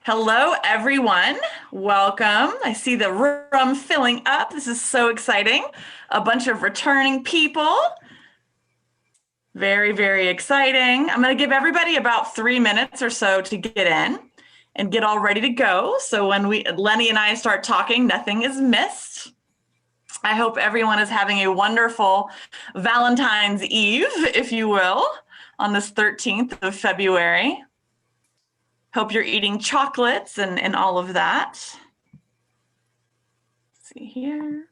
Hello, everyone. Welcome. I see the room filling up. This is so exciting. A bunch of returning people. Very, very exciting. I'm going to give everybody about 3 minutes or so to get in and get all ready to go. So when Leni and I start talking, nothing is missed. I hope everyone is having a wonderful Valentine's Eve, if you will, on this 13th of February. Hope you're eating chocolates and all of that. Let's see here.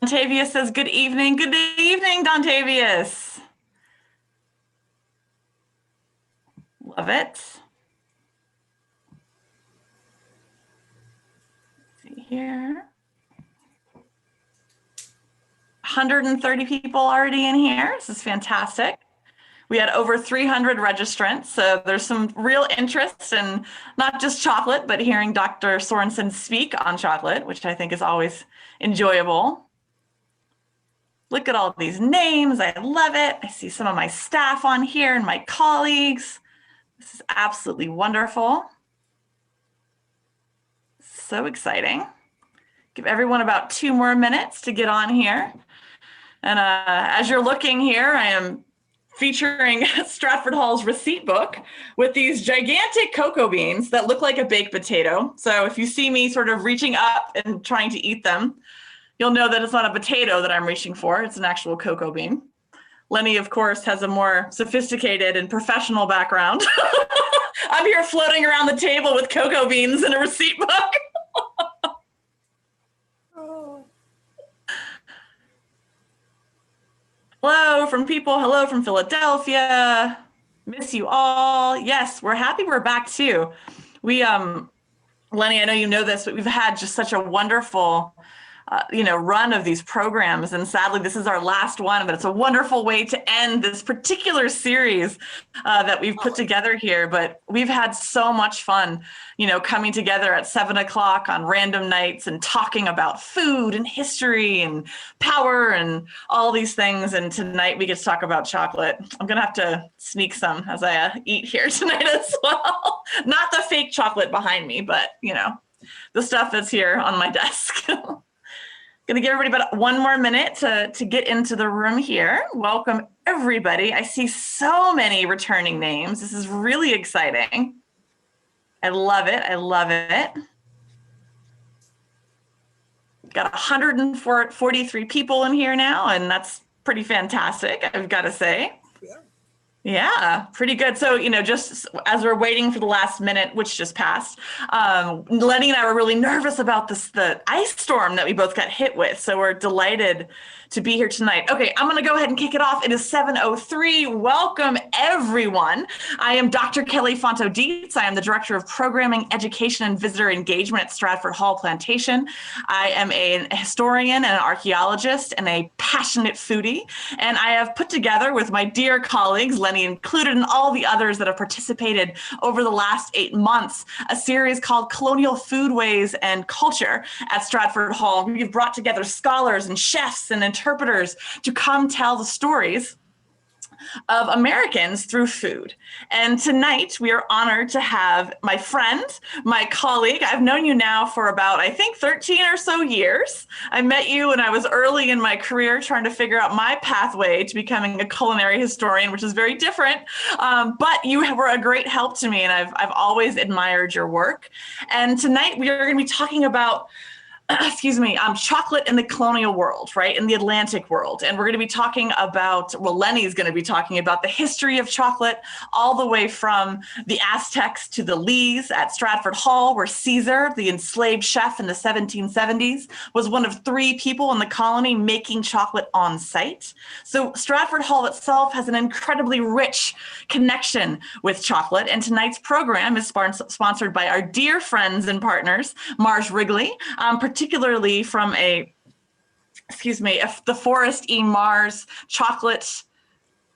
Dontavius says, good evening. Good evening, Dontavius. Love it. Let's see here. 130 people already in here. This is fantastic. We had over 300 registrants, so there's some real interest in not just chocolate, but hearing Dr. Sorensen speak on chocolate, which I think is always enjoyable. Look at all these names. I love it. I see some of my staff on here and my colleagues. This is absolutely wonderful. So exciting. Give everyone about 2 more minutes to get on here. And as you're looking here, I am featuring Stratford Hall's receipt book with these gigantic cocoa beans that look like a baked potato. So if you see me sort of reaching up and trying to eat them, you'll know that it's not a potato that I'm reaching for. It's an actual cocoa bean. Leni, of course, has a more sophisticated and professional background. I'm here floating around the table with cocoa beans and a receipt book. Hello from people. Hello from Philadelphia. Miss you all. Yes, we're happy we're back too. We, Leni, I know you know this, but we've had just such a wonderful, run of these programs. And sadly, this is our last one, but it's a wonderful way to end this particular series that we've put together here. But we've had so much fun, coming together at 7 o'clock on random nights and talking about food and history and power and all these things. And tonight we get to talk about chocolate. I'm going to have to sneak some as I eat here tonight as well. Not the fake chocolate behind me, but, the stuff that's here on my desk. Going to give everybody about 1 more minute to get into the room here. Welcome, everybody. I see so many returning names. This is really exciting. I love it. I love it. Got 143 people in here now, and that's pretty fantastic, I've got to say. Yeah, pretty good. So, just as we're waiting for the last minute, which just passed, Leni and I were really nervous about the ice storm that we both got hit with. So we're delighted to be here tonight. Okay, I'm going to go ahead and kick it off. It is 7:03. Welcome, everyone. I am Dr. Kelly Fonto-Dietz. I am the Director of Programming, Education, and Visitor Engagement at Stratford Hall Plantation. I am a historian and an archaeologist and a passionate foodie. And I have put together with my dear colleagues, Leni included, and all the others that have participated over the last 8 months, a series called Colonial Foodways and Culture at Stratford Hall. We've brought together scholars and chefs and interpreters to come tell the stories of Americans through food. And tonight we are honored to have my friend, my colleague. I've known you now for about, I think, 13 or so years. I met you when I was early in my career trying to figure out my pathway to becoming a culinary historian, which is very different. But you were a great help to me, and I've always admired your work. And tonight we are going to be talking about chocolate in the colonial world, right? In the Atlantic world. And we're going to be talking about, Leni's going to be talking about the history of chocolate all the way from the Aztecs to the Lees at Stratford Hall, where Caesar, the enslaved chef in the 1770s, was one of 3 people in the colony making chocolate on site. So Stratford Hall itself has an incredibly rich connection with chocolate. And tonight's program is sponsored by our dear friends and partners, Wrigley, particularly from the Forrest E. Mars chocolate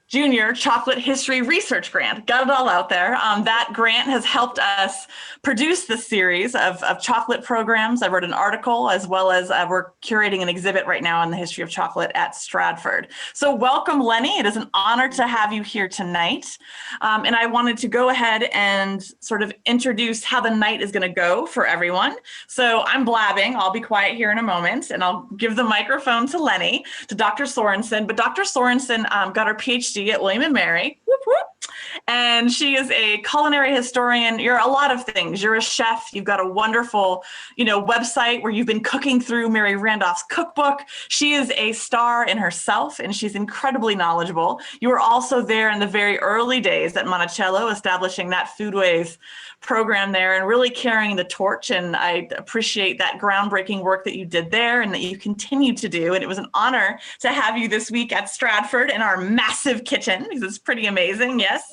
Junior Chocolate History Research Grant. Got it all out there. That grant has helped us produce this series of chocolate programs. I wrote an article, as well as we're curating an exhibit right now on the history of chocolate at Stratford. So welcome, Leni. It is an honor to have you here tonight. And I wanted to go ahead and sort of introduce how the night is going to go for everyone. So I'm blabbing. I'll be quiet here in a moment, and I'll give the microphone to Leni, to Dr. Sorensen. But Dr. Sorensen got her PhD at William & Mary, whoop, whoop. And she is a culinary historian. You're a lot of things. You're a chef. You've got a wonderful, website where you've been cooking through Mary Randolph's cookbook. She is a star in herself, and she's incredibly knowledgeable. You were also there in the very early days at Monticello, establishing that Foodways program there and really carrying the torch. And I appreciate that groundbreaking work that you did there and that you continue to do. And it was an honor to have you this week at Stratford in our massive kitchen, because it's pretty amazing. Yes.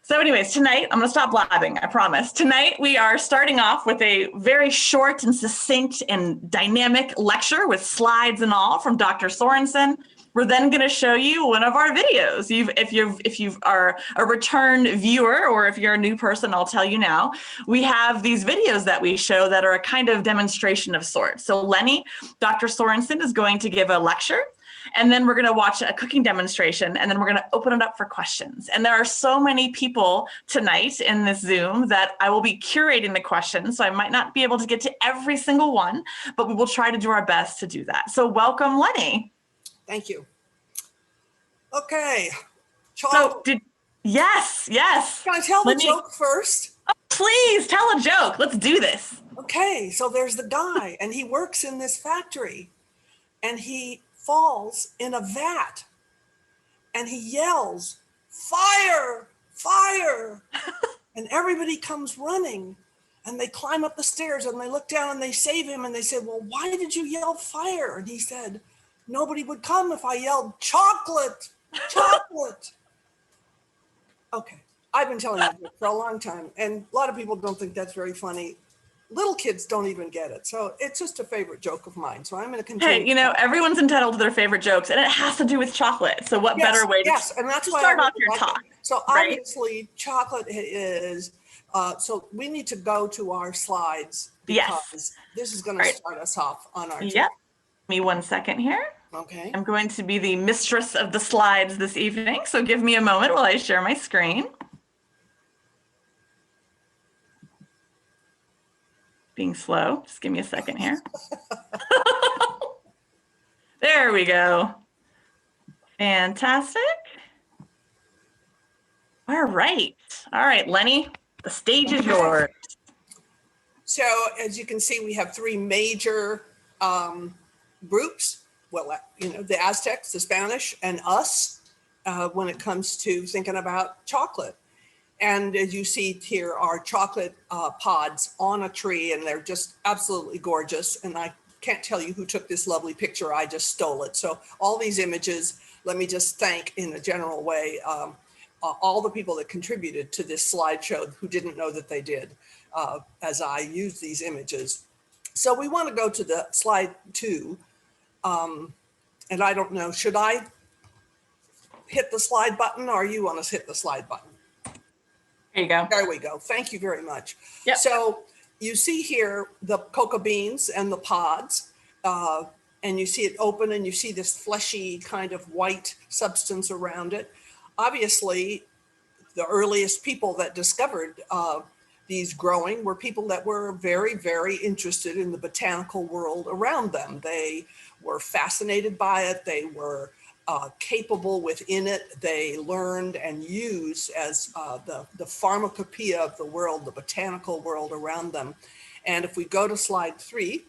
So anyways, tonight, I'm going to stop blabbing, I promise. Tonight, we are starting off with a very short and succinct and dynamic lecture with slides and all from Dr. Sorensen. We're then going to show you one of our videos. If you are a return viewer, or if you're a new person, I'll tell you now, we have these videos that we show that are a kind of demonstration of sorts. So Leni, Dr. Sorensen is going to give a lecture, and then we're going to watch a cooking demonstration, and then we're going to open it up for questions. And there are so many people tonight in this Zoom that I will be curating the questions, so I might not be able to get to every single one, but we will try to do our best to do that. So welcome, Leni. Thank you. Okay. Yes. Can I tell the joke first? Oh, please tell a joke. Let's do this. Okay. So there's the guy, and he works in this factory, and he falls in a vat, and he yells, "Fire, fire." And everybody comes running, and they climb up the stairs, and they look down, and they save him, and they say, "Well, why did you yell fire?" And he said, "Nobody would come if I yelled chocolate, chocolate." Okay, I've been telling you for a long time, and a lot of people don't think that's very funny. Little kids don't even get it. So it's just a favorite joke of mine. So I'm going to continue. Hey, everyone's entitled to their favorite jokes, and it has to do with chocolate. So what better way to and that's why start off your talk? So obviously chocolate is, so we need to go to our slides, because this is going to start us off on our Yep. Give me 1 second here. Okay. I'm going to be the mistress of the slides this evening. So give me a moment while I share my screen. Being slow, just give me a second here. There we go. Fantastic. All right, Leni, the stage is yours. So as you can see, we have three major groups. Well, the Aztecs, the Spanish, and us when it comes to thinking about chocolate. And as you see here are chocolate pods on a tree, and they're just absolutely gorgeous. And I can't tell you who took this lovely picture. I just stole it. So all these images, let me just thank in a general way all the people that contributed to this slideshow who didn't know that they did as I use these images. So we want to go to the slide 2. And I don't know, should I hit the slide button, or you want to hit the slide button? There you go. There we go. Thank you very much. Yep. So you see here the cocoa beans and the pods, and you see it open, and you see this fleshy kind of white substance around it. Obviously, the earliest people that discovered these growing were people that were very, very interested in the botanical world around them. They were fascinated by it. They were capable within it. They learned and used as the pharmacopoeia of the world, the botanical world around them. And if we go to slide 3,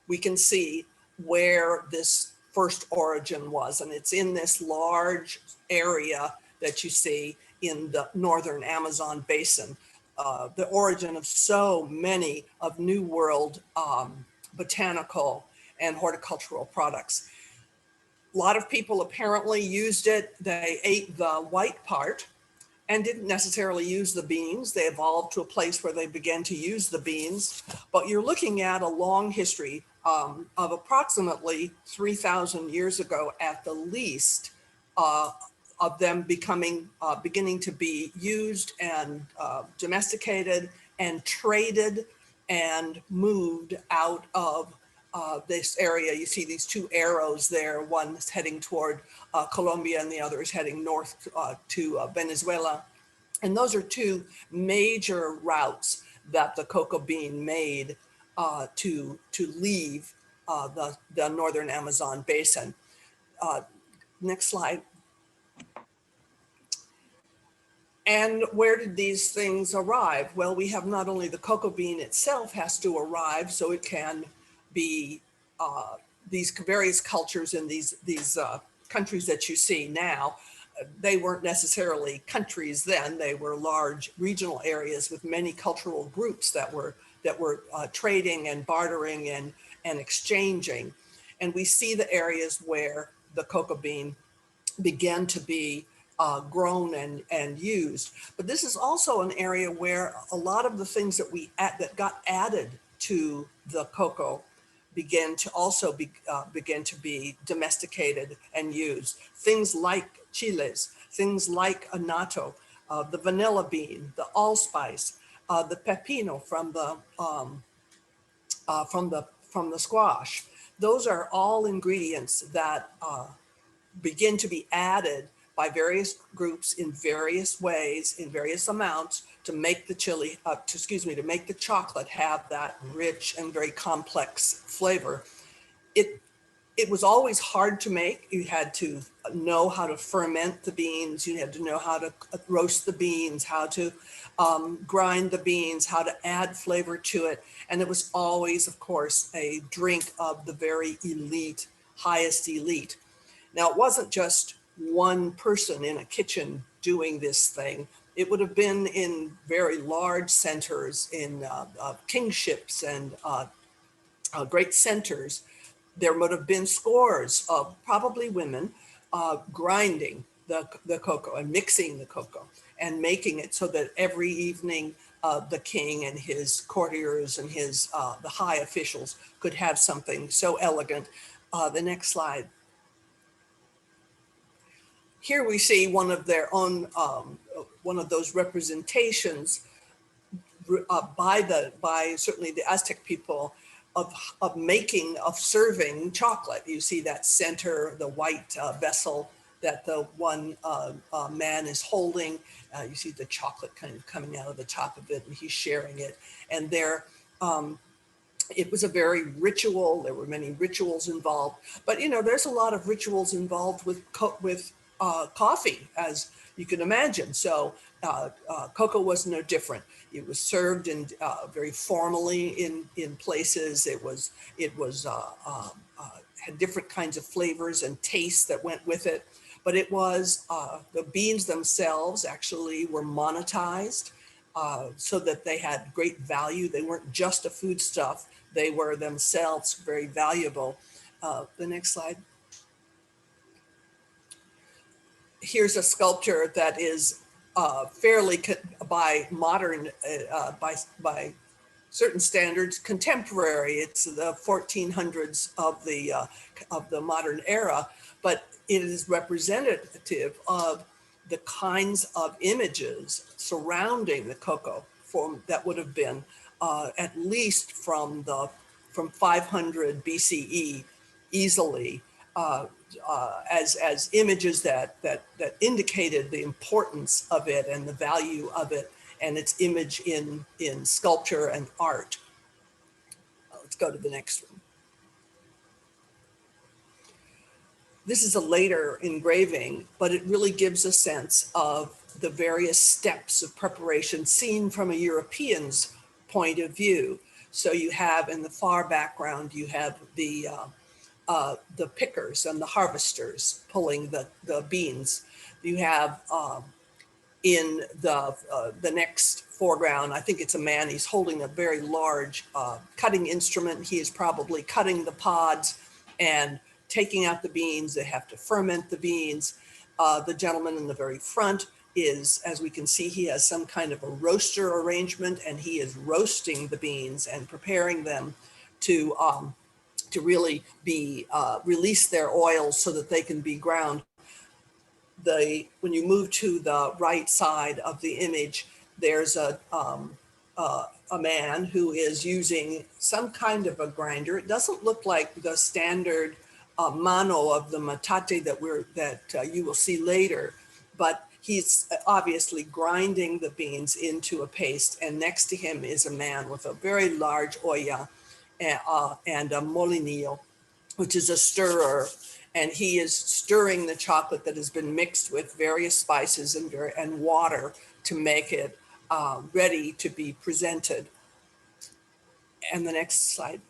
we can see where this first origin was. And it's in this large area that you see in the northern Amazon basin, the origin of so many of New World botanical and horticultural products. A lot of people apparently used it. They ate the white part and didn't necessarily use the beans. They evolved to a place where they began to use the beans. But you're looking at a long history of approximately 3,000 years ago at the least, of them beginning to be used and domesticated and traded and moved out of this area. You see these two arrows there, one is heading toward Colombia and the other is heading north to Venezuela. And those are two major routes that the cocoa bean made to leave the northern Amazon basin. Next slide. And where did these things arrive? Well, we have not only the cocoa bean itself has to arrive, so it can be these various cultures in these countries that you see now. They weren't necessarily countries then; they were large regional areas with many cultural groups that were trading and bartering and exchanging. And we see the areas where the cocoa bean began to be grown and used. But this is also an area where a lot of the things that got added to the cocoa began to be domesticated and used. Things like chiles, things like annatto, the vanilla bean, the allspice, the pepino from the squash. Those are all ingredients that begin to be added by various groups in various ways, in various amounts, to make the to make the chocolate have that rich and very complex flavor. It was always hard to make. You had to know how to ferment the beans. You had to know how to roast the beans, how to grind the beans, how to add flavor to it. And it was always, of course, a drink of the very elite, highest elite. Now, it wasn't just one person in a kitchen doing this thing. It would have been in very large centers, in kingships and great centers. There would have been scores of probably women grinding the cocoa and mixing the cocoa and making it so that every evening the king and his courtiers and the high officials could have something so elegant. The next slide. Here we see one of their own, one of those representations by certainly the Aztec people of serving chocolate. You see that center, the white vessel that the one man is holding. You see the chocolate kind of coming out of the top of it, and he's sharing it. And there, it was a very ritual. There were many rituals involved, but there's a lot of rituals involved with coffee, as you can imagine. So cocoa was no different. It was served in very formally in places. It had different kinds of flavors and tastes that went with it. But it was the beans themselves actually were monetized so that they had great value. They weren't just a foodstuff. They were themselves very valuable. The next slide. Here's a sculpture that is fairly by modern, by certain standards, contemporary. It's the 1400s of the modern era, but it is representative of the kinds of images surrounding the cocoa that would have been at least from 500 BCE easily. As images that indicated the importance of it and the value of it and its image in sculpture and art. Let's go to the next one. This is a later engraving, but it really gives a sense of the various steps of preparation seen from a European's point of view. So you have in the far background, you have the pickers and the harvesters pulling the beans. You have in the next foreground, I think it's a man, he's holding a very large cutting instrument. He is probably cutting the pods and taking out the beans. They have to ferment the beans. The gentleman in the very front is, as we can see, he has some kind of a roaster arrangement, and he is roasting the beans and preparing them to to really be release their oils so that they can be ground. When you move to the right side of the image, there's a man who is using some kind of a grinder. It doesn't look like the standard mano of the metate that you will see later, but he's obviously grinding the beans into a paste. And next to him is a man with a very large olla and a molinillo, which is a stirrer. And he is stirring the chocolate that has been mixed with various spices and water to make it ready to be presented. And the next slide.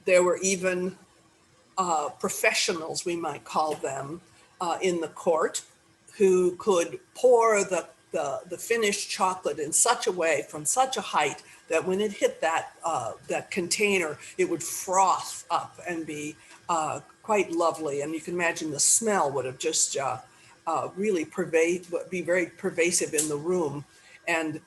There were even professionals, we might call them, in the court who could pour the finished chocolate in such a way, from such a height, that when it hit that container, it would froth up and be quite lovely. And you can imagine the smell would have just really be very pervasive in the room. And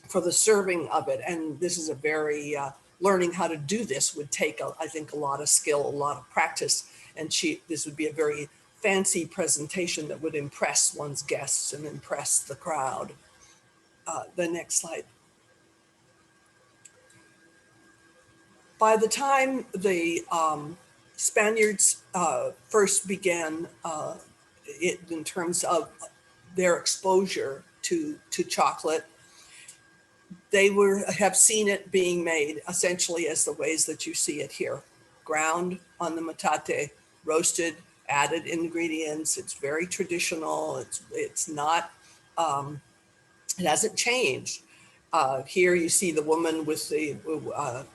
for the serving of it, and this is a very, learning how to do this would take, I think, a lot of skill, a lot of practice. And this would be a very fancy presentation that would impress one's guests and impress the crowd. The next slide. By the time the Spaniards first began in terms of their exposure to chocolate, they have seen it being made essentially as the ways that you see it here. Ground on the metate, roasted, added ingredients. It's very traditional. It's not, it hasn't changed. Here you see the woman with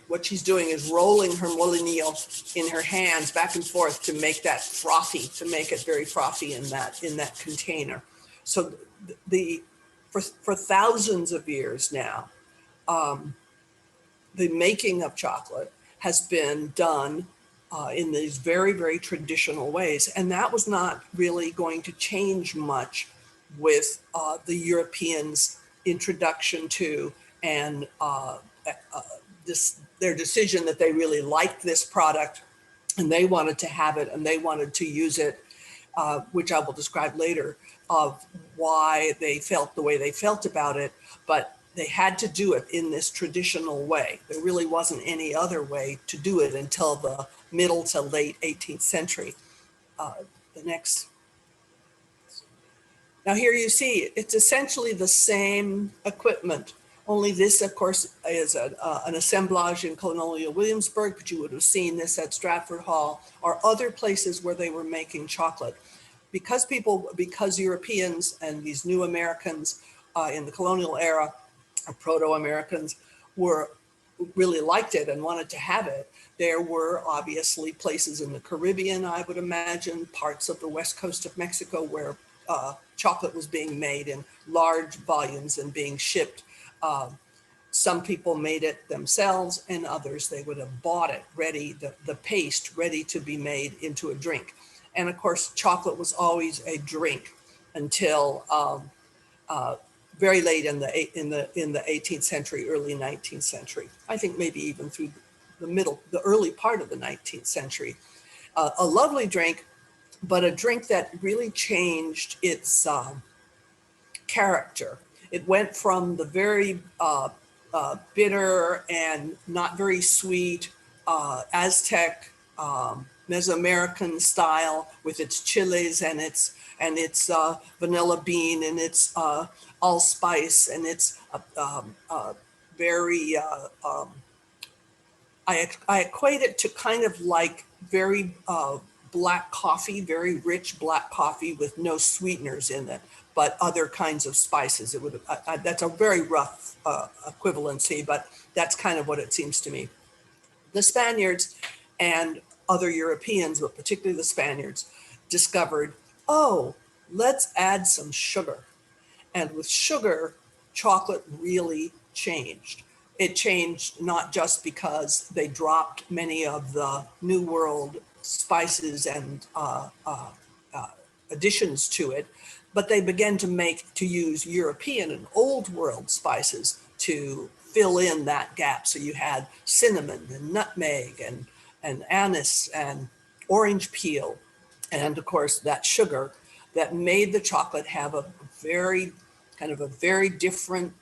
what she's doing is rolling her molinillo in her hands back and forth to make that frothy, to make it very frothy in that container. So for thousands of years now, the making of chocolate has been done in these very, very traditional ways. And that was not really going to change much with the Europeans' introduction to and their decision that they really liked this product and they wanted to have it and they wanted to use it, which I will describe later, of why they felt the way they felt about it. But they had to do it in this traditional way. There really wasn't any other way to do it until the middle to late 18th century. The next. Now here you see, it's essentially the same equipment, only this, of course, is an assemblage in Colonial Williamsburg, but you would have seen this at Stratford Hall or other places where they were making chocolate. Because Europeans and these new Americans in the colonial era, or proto-Americans, really liked it and wanted to have it, there were obviously places in the Caribbean, I would imagine, parts of the west coast of Mexico where chocolate was being made in large volumes and being shipped. Some people made it themselves and others, they would have bought it ready, the paste ready to be made into a drink. And of course, chocolate was always a drink until very late in the 18th century, early 19th century. I think maybe even through the early part of the 19th century. A lovely drink, but a drink that really changed its character. It went from the very bitter and not very sweet Aztec Mesoamerican style with its chiles and its vanilla bean and its allspice and its very I equate it to kind of like very black coffee, very rich black coffee with no sweeteners in it, but other kinds of spices. It would that's a very rough equivalency, but that's kind of what it seems to me. The Spaniards and other Europeans, but particularly the Spaniards, discovered, oh, let's add some sugar. And with sugar, chocolate really changed. It changed not just because they dropped many of the New World spices and additions to it, but they began to use European and Old World spices to fill in that gap. So you had cinnamon and nutmeg and anise and orange peel, and of course that sugar that made the chocolate have a very different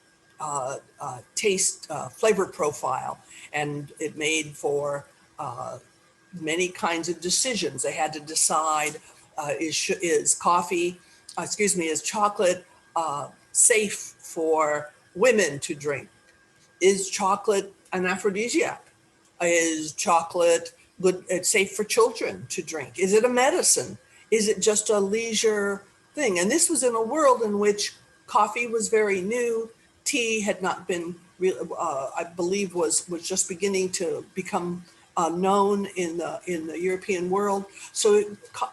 taste, flavor profile, and it made for many kinds of decisions. They had to decide, is chocolate safe for women to drink? Is chocolate an aphrodisiac? Is chocolate good? It's safe for children to drink. Is it a medicine? Is it just a leisure thing? And this was in a world in which coffee was very new. Tea had not been, I believe, was just beginning to become known in the European world. So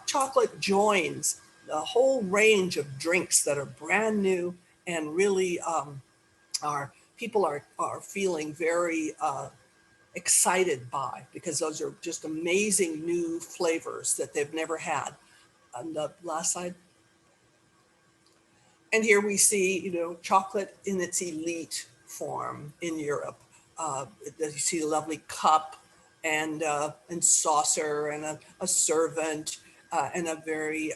chocolate joins the whole range of drinks that are brand new and really people are feeling very excited by, because those are just amazing new flavors that they've never had. On the last slide. And here we see, chocolate in its elite form in Europe. You see a lovely cup and saucer and a servant and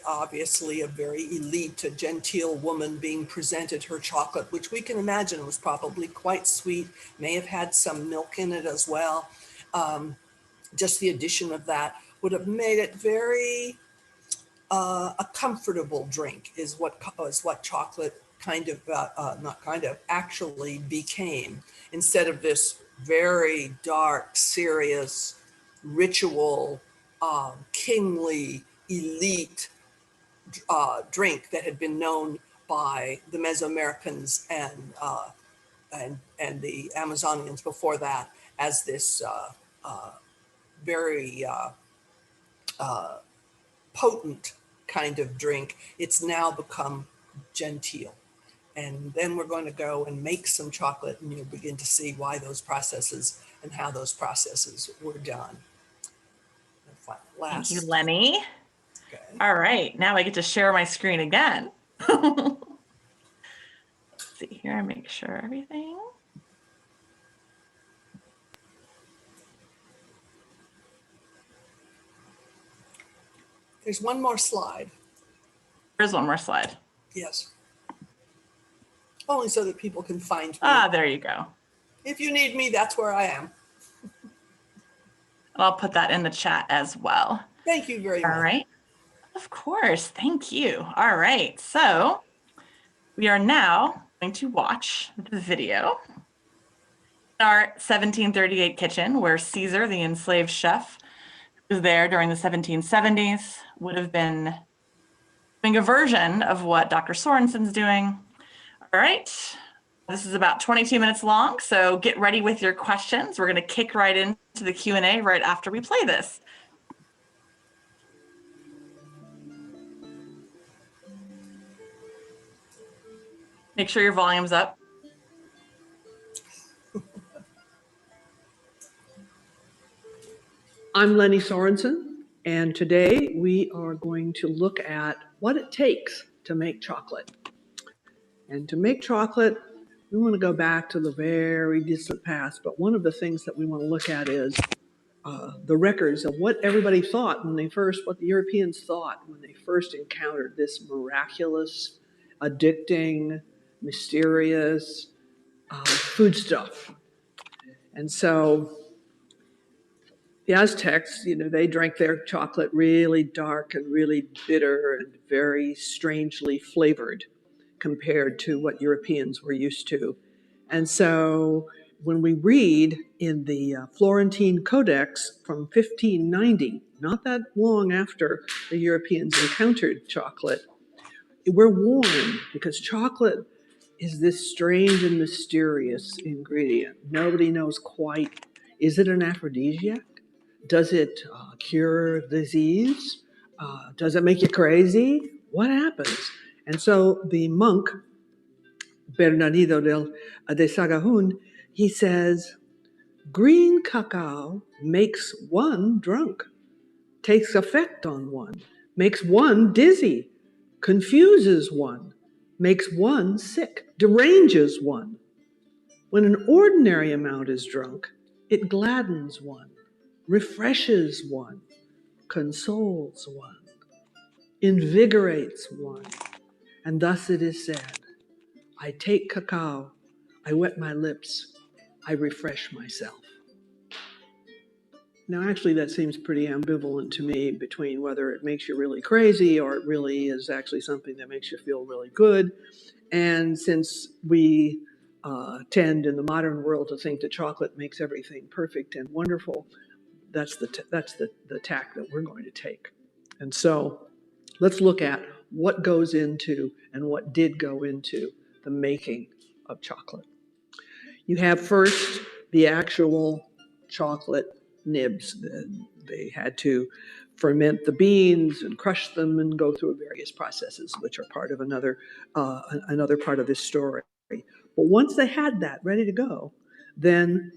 obviously a very elite, a genteel woman being presented her chocolate, which we can imagine was probably quite sweet, may have had some milk in it as well. Just the addition of that would have made it very a comfortable drink, is what chocolate actually became, instead of this very dark, serious, ritual, kingly, elite drink that had been known by the Mesoamericans and the Amazonians before that as this very potent kind of drink. It's now become genteel. And then we're going to go and make some chocolate, and you'll begin to see why those processes and how those processes were done. Thank you, Leni. Okay. All right, now I get to share my screen again. Let's see here, make sure everything. There's one more slide. There's one more slide. Yes. Only so that people can find me. Ah, there you go. If you need me, that's where I am. I'll put that in the chat as well. Thank you very much. All right. Of course. Thank you. All right. So we are now going to watch the video in our 1738 kitchen, where Caesar, the enslaved chef, who was there during the 1770s, would have been doing a version of what Dr. Sorensen's doing. All right. This is about 22 minutes long, so get ready with your questions. We're going to kick right into the Q&A right after we play this. Make sure your volume's up. I'm Leni Sorensen, and today we are going to look at what it takes to make chocolate. And to make chocolate, we want to go back to the very distant past, but one of the things that we want to look at is the records of what everybody thought what the Europeans thought when they first encountered this miraculous, addicting, mysterious foodstuff. And so the Aztecs, they drank their chocolate really dark and really bitter and very strangely flavored compared to what Europeans were used to. And so when we read in the Florentine Codex from 1590, not that long after the Europeans encountered chocolate, we're warned because chocolate is this strange and mysterious ingredient. Nobody knows quite, is it an aphrodisiac? Does it cure disease? Does it make you crazy? What happens? And so the monk, Bernardino de Sagahun, he says, green cacao makes one drunk, takes effect on one, makes one dizzy, confuses one, makes one sick, deranges one. When an ordinary amount is drunk, it gladdens one, refreshes one, consoles one, invigorates one. And thus it is said, I take cacao, I wet my lips, I refresh myself. Now, actually, that seems pretty ambivalent to me between whether it makes you really crazy or it really is actually something that makes you feel really good. And since we tend in the modern world to think that chocolate makes everything perfect and wonderful, that's the tack that we're going to take. And so let's look at what goes into and what did go into the making of chocolate. You have first the actual chocolate nibs. They had to ferment the beans and crush them and go through various processes, which are part of another part of this story. But once they had that ready to go, then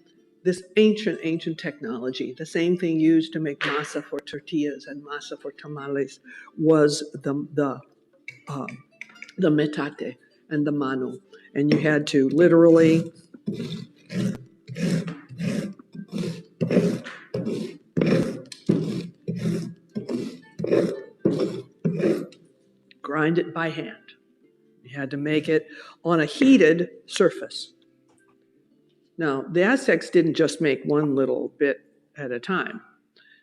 this ancient technology, the same thing used to make masa for tortillas and masa for tamales, was the metate and the mano. And you had to literally grind it by hand. You had to make it on a heated surface. Now, the Aztecs didn't just make one little bit at a time.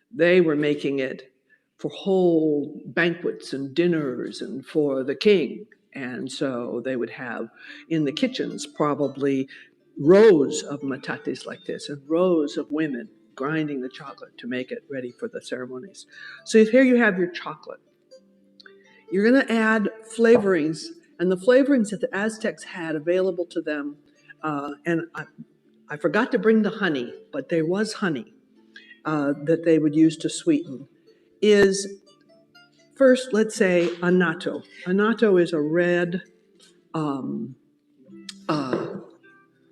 They were making it for whole banquets and dinners and for the king. And so they would have in the kitchens probably rows of metates like this and rows of women grinding the chocolate to make it ready for the ceremonies. So here you have your chocolate. You're going to add flavorings, and the flavorings that the Aztecs had available to them, and I forgot to bring the honey, but there was honey that they would use to sweeten, is first, let's say, annatto. Annatto is a red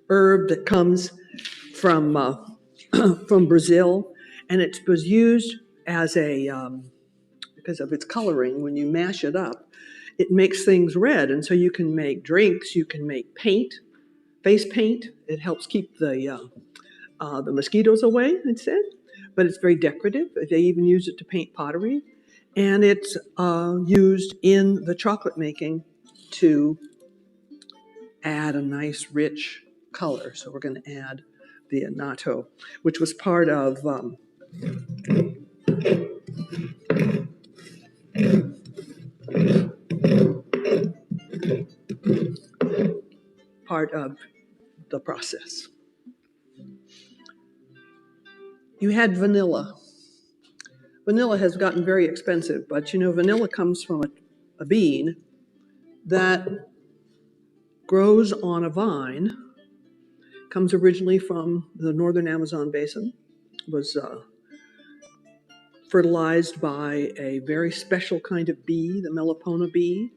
herb that comes from from Brazil, and it was used as a because of its coloring. When you mash it up, it makes things red, and so you can make drinks, you can make paint, face paint. It helps keep the mosquitoes away, it said, but it's very decorative. They even use it to paint pottery, and it's used in the chocolate making to add a nice rich color. So we're going to add the annatto, which was part of the process. You had vanilla. Vanilla has gotten very expensive, but you know, vanilla comes from a bean that grows on a vine, comes originally from the northern Amazon basin, was fertilized by a very special kind of bee, the Melipona bee,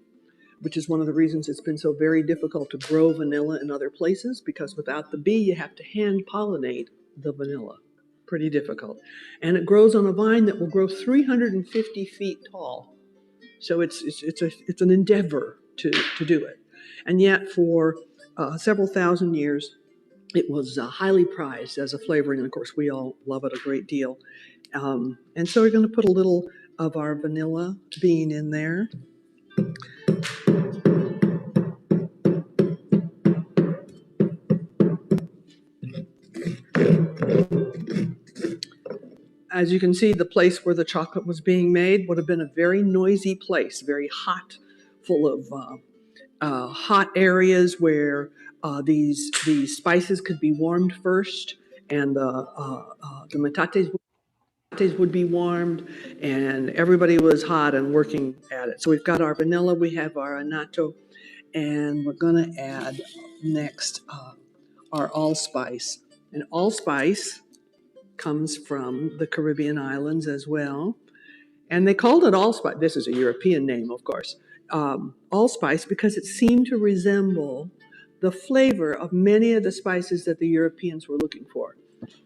which is one of the reasons it's been so very difficult to grow vanilla in other places, because without the bee, you have to hand pollinate the vanilla. Pretty difficult. And it grows on a vine that will grow 350 feet tall. So it's an endeavor to do it. And yet for several thousand years, it was highly prized as a flavoring. And of course, we all love it a great deal. And so we're going to put a little of our vanilla bean in there. As you can see, the place where the chocolate was being made would have been a very noisy place, very hot, full of hot areas where these spices could be warmed first, and the metates would be warmed, and everybody was hot and working at it. So we've got our vanilla, we have our annatto, and we're going to add next our allspice. And allspice comes from the Caribbean islands as well. And they called it allspice. This is a European name, of course. Allspice because it seemed to resemble the flavor of many of the spices that the Europeans were looking for.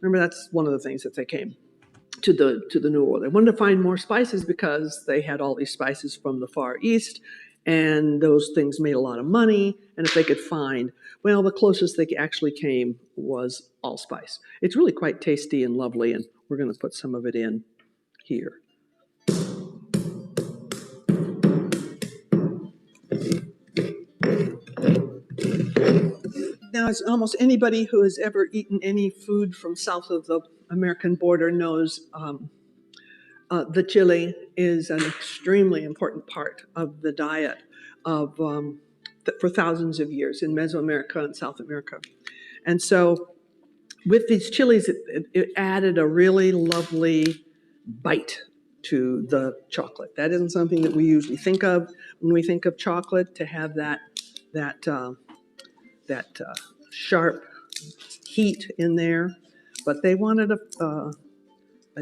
Remember, that's one of the things that they came to the New World. They wanted to find more spices because they had all these spices from the Far East, And those things made a lot of money. And if they could find, well, the closest they actually came was allspice. It's really quite tasty and lovely, and we're going to put some of it in here. Now, as almost anybody who has ever eaten any food from south of the American border knows, the chili is an extremely important part of the diet of for thousands of years in Mesoamerica and South America. And so with these chilies, it added a really lovely bite to the chocolate. That isn't something that we usually think of when we think of chocolate, to have that sharp heat in there. But they wanted a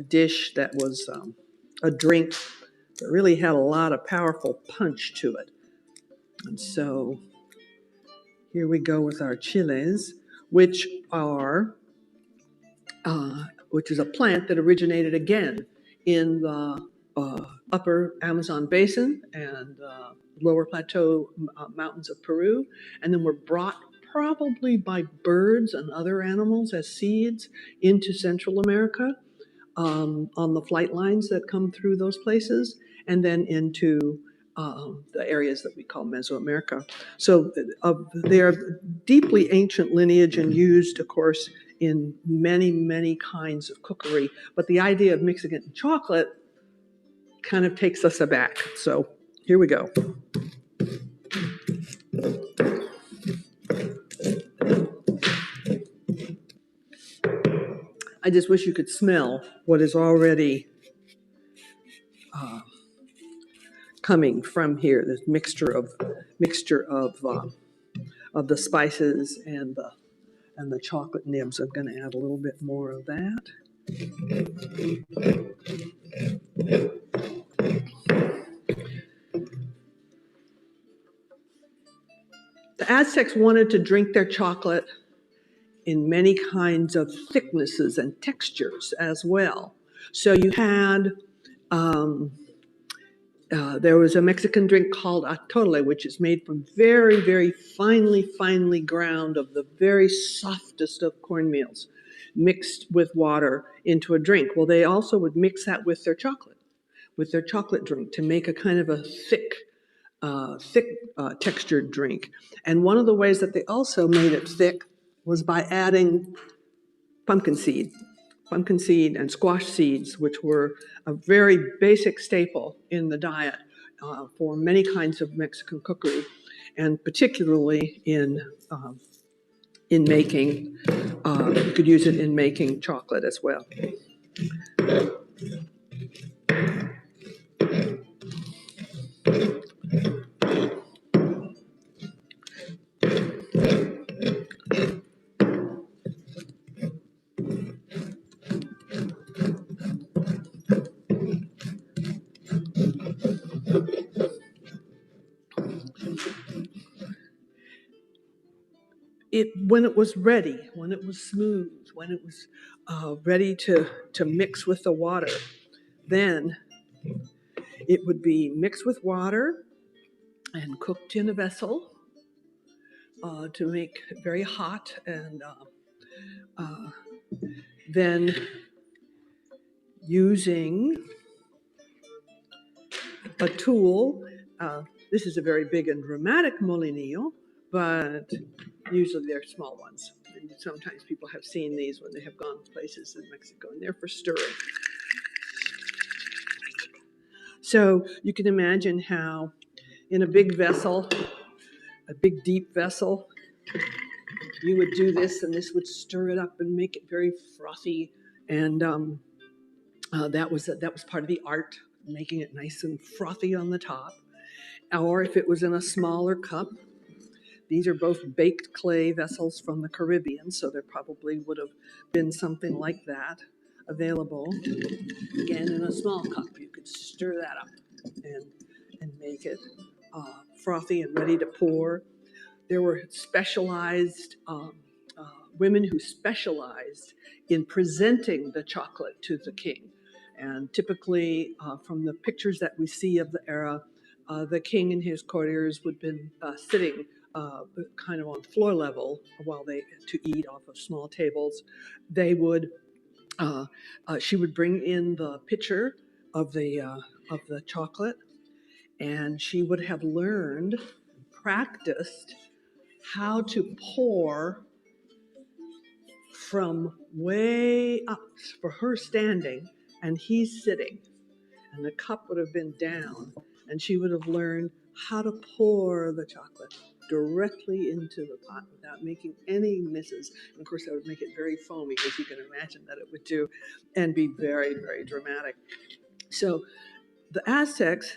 dish that was a drink that really had a lot of powerful punch to it. And so here we go with our chiles, which is a plant that originated again in the upper Amazon basin and lower plateau mountains of Peru, and then were brought probably by birds and other animals as seeds into Central America on the flight lines that come through those places, and then into the areas that we call Mesoamerica. So they are deeply ancient lineage and used, of course, in many, many kinds of cookery. But the idea of mixing it in chocolate kind of takes us aback. So here we go. I just wish you could smell what is already coming from here. This mixture of the spices and the chocolate nibs. I'm going to add a little bit more of that. The Aztecs wanted to drink their chocolate in many kinds of thicknesses and textures as well. So you had, there was a Mexican drink called atole, which is made from very, very finely ground of the very softest of cornmeals, mixed with water into a drink. Well, they also would mix that with their chocolate drink to make a kind of a thick textured drink. And one of the ways that they also made it thick was by adding pumpkin seed and squash seeds, which were a very basic staple in the diet for many kinds of Mexican cookery, and particularly in making, you could use it in making chocolate as well. When it was ready, when it was smooth, when it was ready to mix with the water, then it would be mixed with water and cooked in a vessel to make it very hot, and then using a tool. This is a very big and dramatic molinillo, but usually they're small ones. And sometimes people have seen these when they have gone places in Mexico, and they're for stirring. So you can imagine how in a big vessel, a big deep vessel, you would do this, and this would stir it up and make it very frothy. And that was part of the art, making it nice and frothy on the top. Or if it was in a smaller cup, these are both baked clay vessels from the Caribbean, so there probably would have been something like that available. Again, in a small cup, you could stir that up and make it frothy and ready to pour. There were specialized women who specialized in presenting the chocolate to the king. And typically, from the pictures that we see of the era, the king and his courtiers would have been sitting kind of on floor level while they to eat off of small tables. They would she would bring in the pitcher of the chocolate, and she would have learned, practiced how to pour from way up for her standing, and he's sitting, and the cup would have been down, and she would have learned how to pour the chocolate directly into the pot without making any misses. And of course, that would make it very foamy, as you can imagine that it would do, and be very, very dramatic. So the Aztecs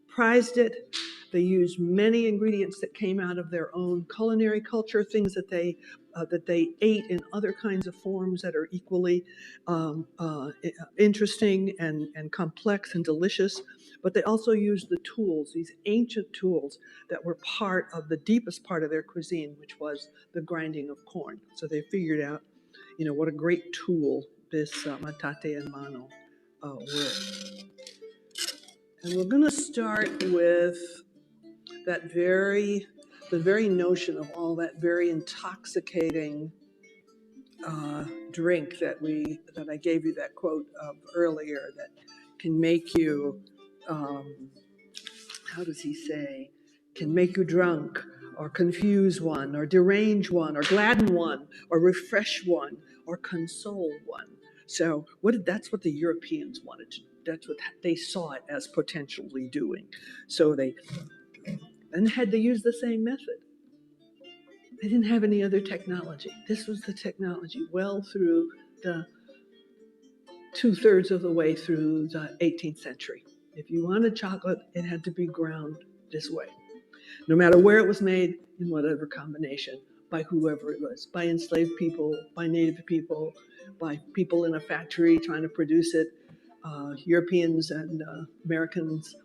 prized it. They used many ingredients that came out of their own culinary culture, things that they ate in other kinds of forms that are equally interesting and complex and delicious. But they also used the tools, these ancient tools that were part of the deepest part of their cuisine, which was the grinding of corn. So they figured out, what a great tool this matate en mano were. And we're going to start with the very notion of all that very intoxicating drink that I gave you that quote of earlier, that can make you, how does he say, can make you drunk, or confuse one, or derange one, or gladden one, or refresh one, or console one. So that's what the Europeans wanted to. That's what they saw it as potentially doing. So they had to use the same method. They didn't have any other technology. This was the technology well through the 2/3 of the way through the 18th century. If you wanted chocolate, it had to be ground this way, no matter where it was made, in whatever combination, by whoever it was, by enslaved people, by native people, by people in a factory trying to produce it. Europeans and Americans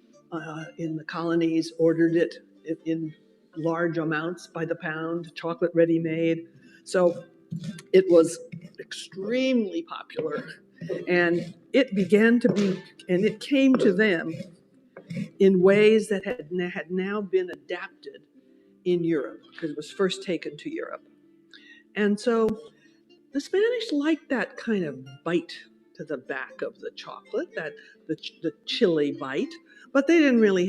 in the colonies ordered it in large amounts by the pound, chocolate ready-made. So it was extremely popular, and it came to them in ways that had now been adapted in Europe, because it was first taken to Europe. And so the Spanish liked that kind of bite to the back of the chocolate, the chili bite, but they hadn't really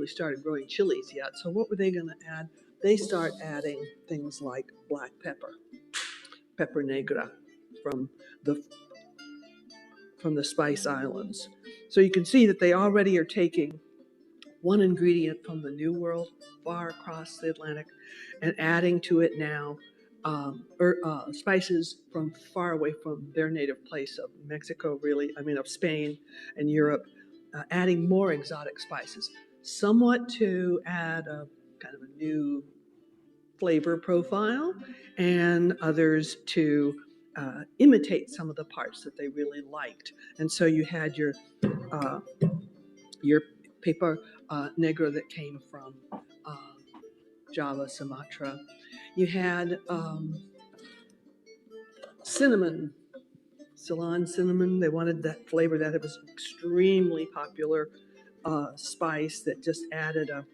started growing chilies yet. So what were they going to add? They start adding things like black pepper negra from the Spice Islands. So you can see that they already are taking one ingredient from the New World, far across the Atlantic, and adding to it now spices from far away from their native place of Mexico, of Spain and Europe, adding more exotic spices, somewhat to add a kind of a new flavor profile, and others to imitate some of the parts that they really liked. And so you had your pepper negro that came from Java, Sumatra. You had cinnamon, Ceylon cinnamon. They wanted that flavor. That it was extremely popular spice that just added a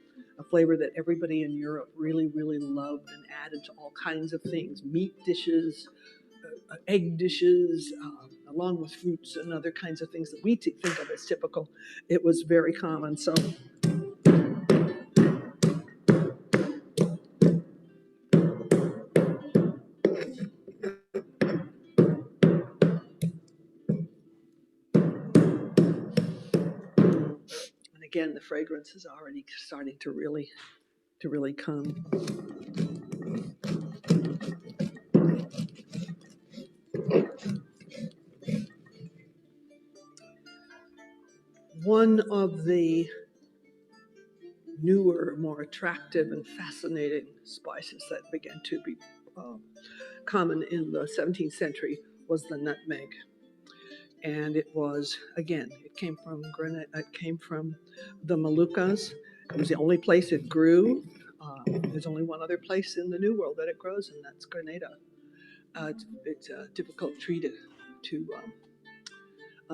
flavor that everybody in Europe really, really loved, and added to all kinds of things, meat dishes, egg dishes, along with fruits and other kinds of things that we think of as typical. It was very common. So again, the fragrance is already starting to really come. One of the newer, more attractive and fascinating spices that began to be common in the 17th century was the nutmeg. And it came from the Moluccas. It was the only place it grew. There's only one other place in the New World that it grows, and that's Grenada. It's a difficult tree to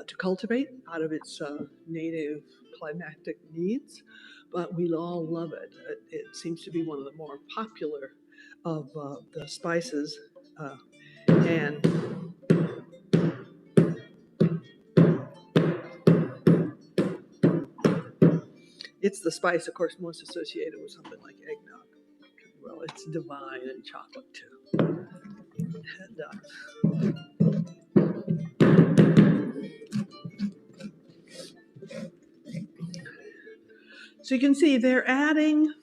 to cultivate out of its native climatic needs, but we all love it. It seems to be one of the more popular of the spices, and it's the spice, of course, most associated with something like eggnog. Well, it's divine in chocolate too. And, so you can see they're adding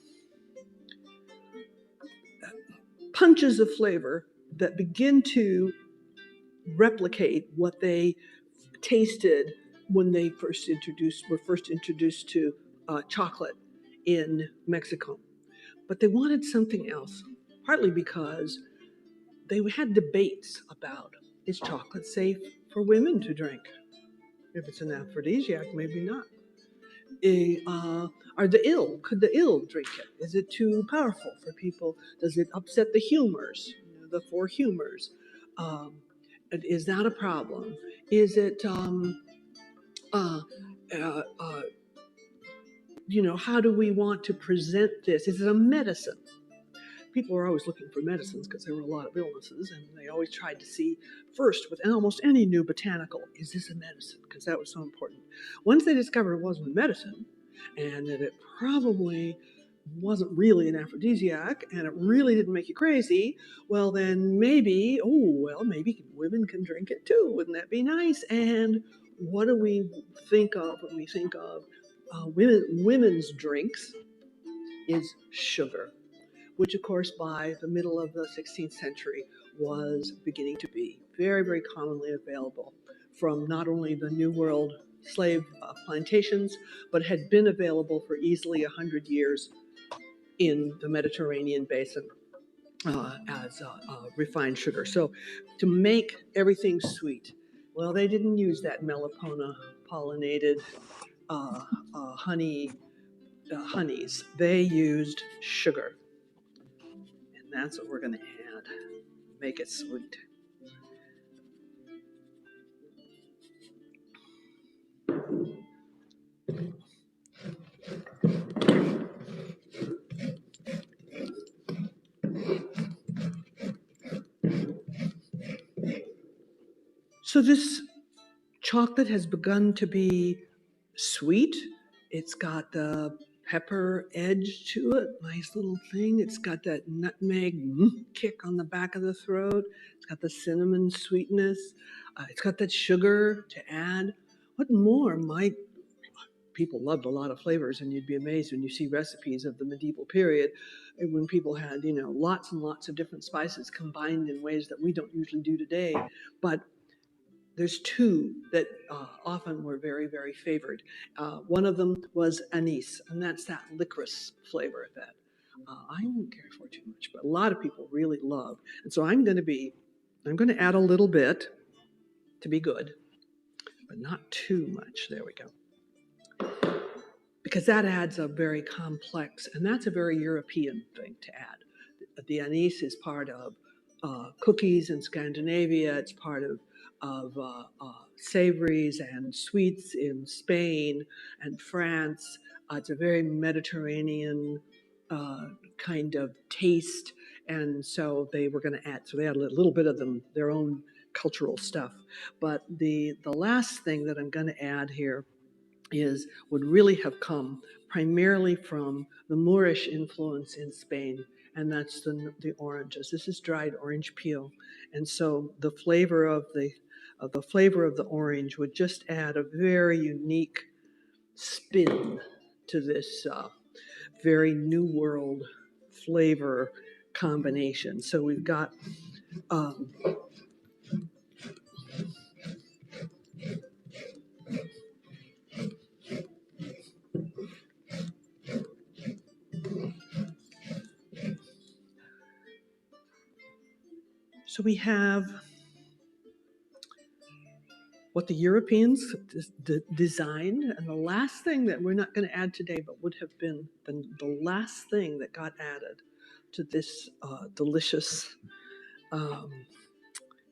punches of flavor that begin to replicate what they tasted when they were first introduced to chocolate in Mexico. But they wanted something else, partly because they had debates about, is chocolate safe for women to drink? If it's an aphrodisiac, maybe not. Could the ill drink it? Is it too powerful for people? Does it upset the humors, the four humors? Is that a problem? Is it, how do we want to present this? Is it a medicine? People were always looking for medicines because there were a lot of illnesses, and they always tried to see first with almost any new botanical, is this a medicine? Because that was so important. Once they discovered it wasn't a medicine, and that it probably wasn't really an aphrodisiac, and it really didn't make you crazy, well then maybe women can drink it too. Wouldn't that be nice? And what do we think of when we think of women's drinks? Is sugar, which of course by the middle of the 16th century was beginning to be very, very commonly available from not only the New World slave plantations, but had been available for easily 100 years in the Mediterranean basin as refined sugar. So to make everything sweet, well, they didn't use that melipona pollinated honeys. They used sugar. And that's what we're going to add. Make it sweet. So this chocolate has begun to be sweet. It's got the pepper edge to it, nice little thing. It's got that nutmeg kick on the back of the throat. It's got the cinnamon sweetness. It's got that sugar to add. What more might people loved a lot of flavors, and you'd be amazed when you see recipes of the medieval period when people had, lots and lots of different spices combined in ways that we don't usually do today. But there's two that often were very, very favored. One of them was anise, and that's that licorice flavor that I don't care for too much, but a lot of people really love. And so I'm going to add a little bit to be good, but not too much. There we go. Because that adds a very complex, and that's a very European thing to add. The anise is part of cookies in Scandinavia. It's part of savories and sweets in Spain and France. It's a very Mediterranean kind of taste, and so they were going to add. So they had a little bit of their own cultural stuff. But the last thing that I'm going to add here would really have come primarily from the Moorish influence in Spain, and that's the oranges. This is dried orange peel, and so the flavor of the orange would just add a very unique spin to this very New World flavor combination. So we've got we have what the Europeans designed, and the last thing that we're not going to add today, but would have been the last thing that got added to this delicious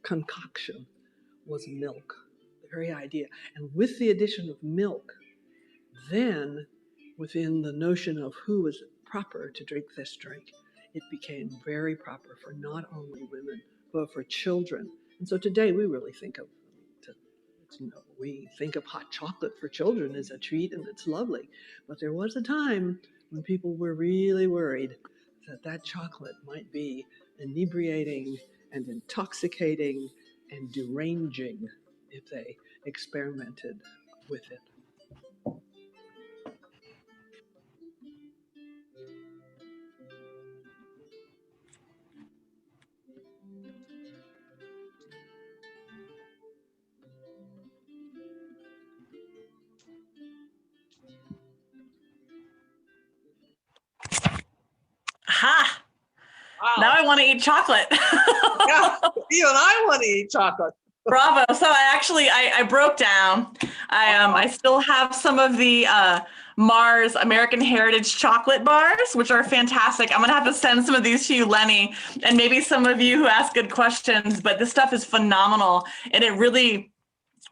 concoction was milk. very idea. And with the addition of milk, then within the notion of who was proper to drink this drink, it became very proper for not only women, but for children. And so today we really think of, we think of hot chocolate for children as a treat and it's lovely. But there was a time when people were really worried that that chocolate might be inebriating and intoxicating and deranging if they experimented with it. Ha! Now Wow. I want to eat chocolate. Yeah, you and I want to eat chocolate. Bravo. So I broke down. I still have some of the Mars American Heritage chocolate bars, which are fantastic. I'm going to have to send some of these to you, Leni, and maybe some of you who ask good questions, but this stuff is phenomenal. And it really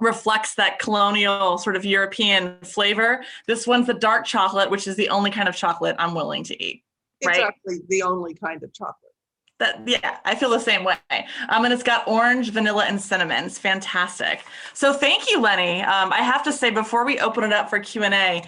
reflects that colonial sort of European flavor. This one's the dark chocolate, which is the only kind of chocolate I'm willing to eat. It's right? actually the only kind of chocolate. Yeah, I feel the same way. And it's got orange, vanilla, and cinnamon. It's fantastic. So thank you, Leni. I have to say, before we open it up for Q&A,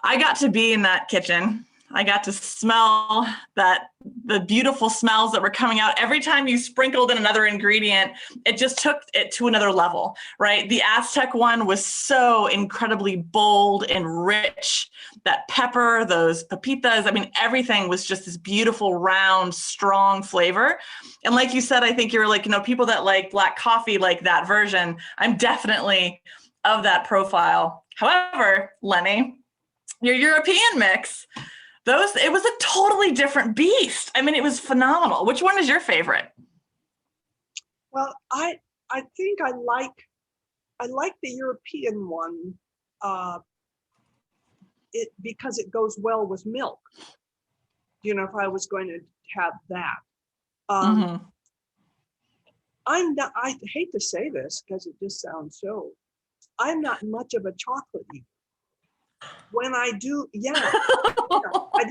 I got to be in that kitchen. I got to smell the beautiful smells that were coming out. Every time you sprinkled in another ingredient, it just took it to another level, right? The Aztec one was so incredibly bold and rich. That pepper, those pepitas, I mean, everything was just this beautiful, round, strong flavor. And like you said, I think you're like, people that like black coffee, like that version. I'm definitely of that profile. However, Leni, your European mix, it was a totally different beast. I mean, it was phenomenal. Which one is your favorite? Well, I think I like the European one because it goes well with milk. If I was going to have that. I hate to say this because it just sounds so, I'm not much of a chocolate eater. When I do, I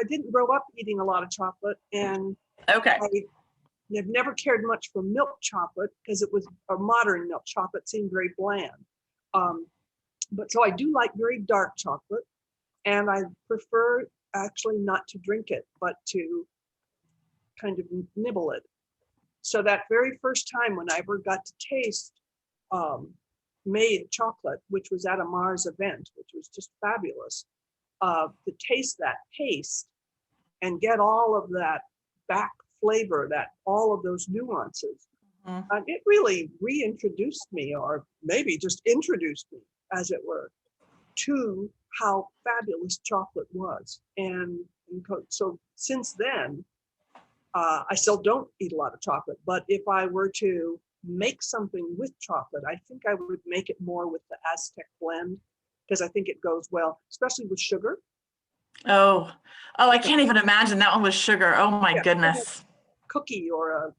didn't grow up eating a lot of chocolate, and okay. I've never cared much for milk chocolate because it was a modern milk chocolate seemed very bland. But so I do like very dark chocolate, and I prefer actually not to drink it, but to kind of nibble it. So that very first time when I ever got to taste made chocolate, which was at a Mars event, which was just fabulous, to taste that paste and get all of that back flavor, that all of those nuances. It really reintroduced me, or maybe just introduced me, as it were, to how fabulous chocolate was. And so since then, I still don't eat a lot of chocolate, but if I were to make something with chocolate, I think I would make it more with the Aztec blend, because I think it goes well, especially with sugar. Oh, I can't even imagine that one with sugar. Oh my goodness. Cookie or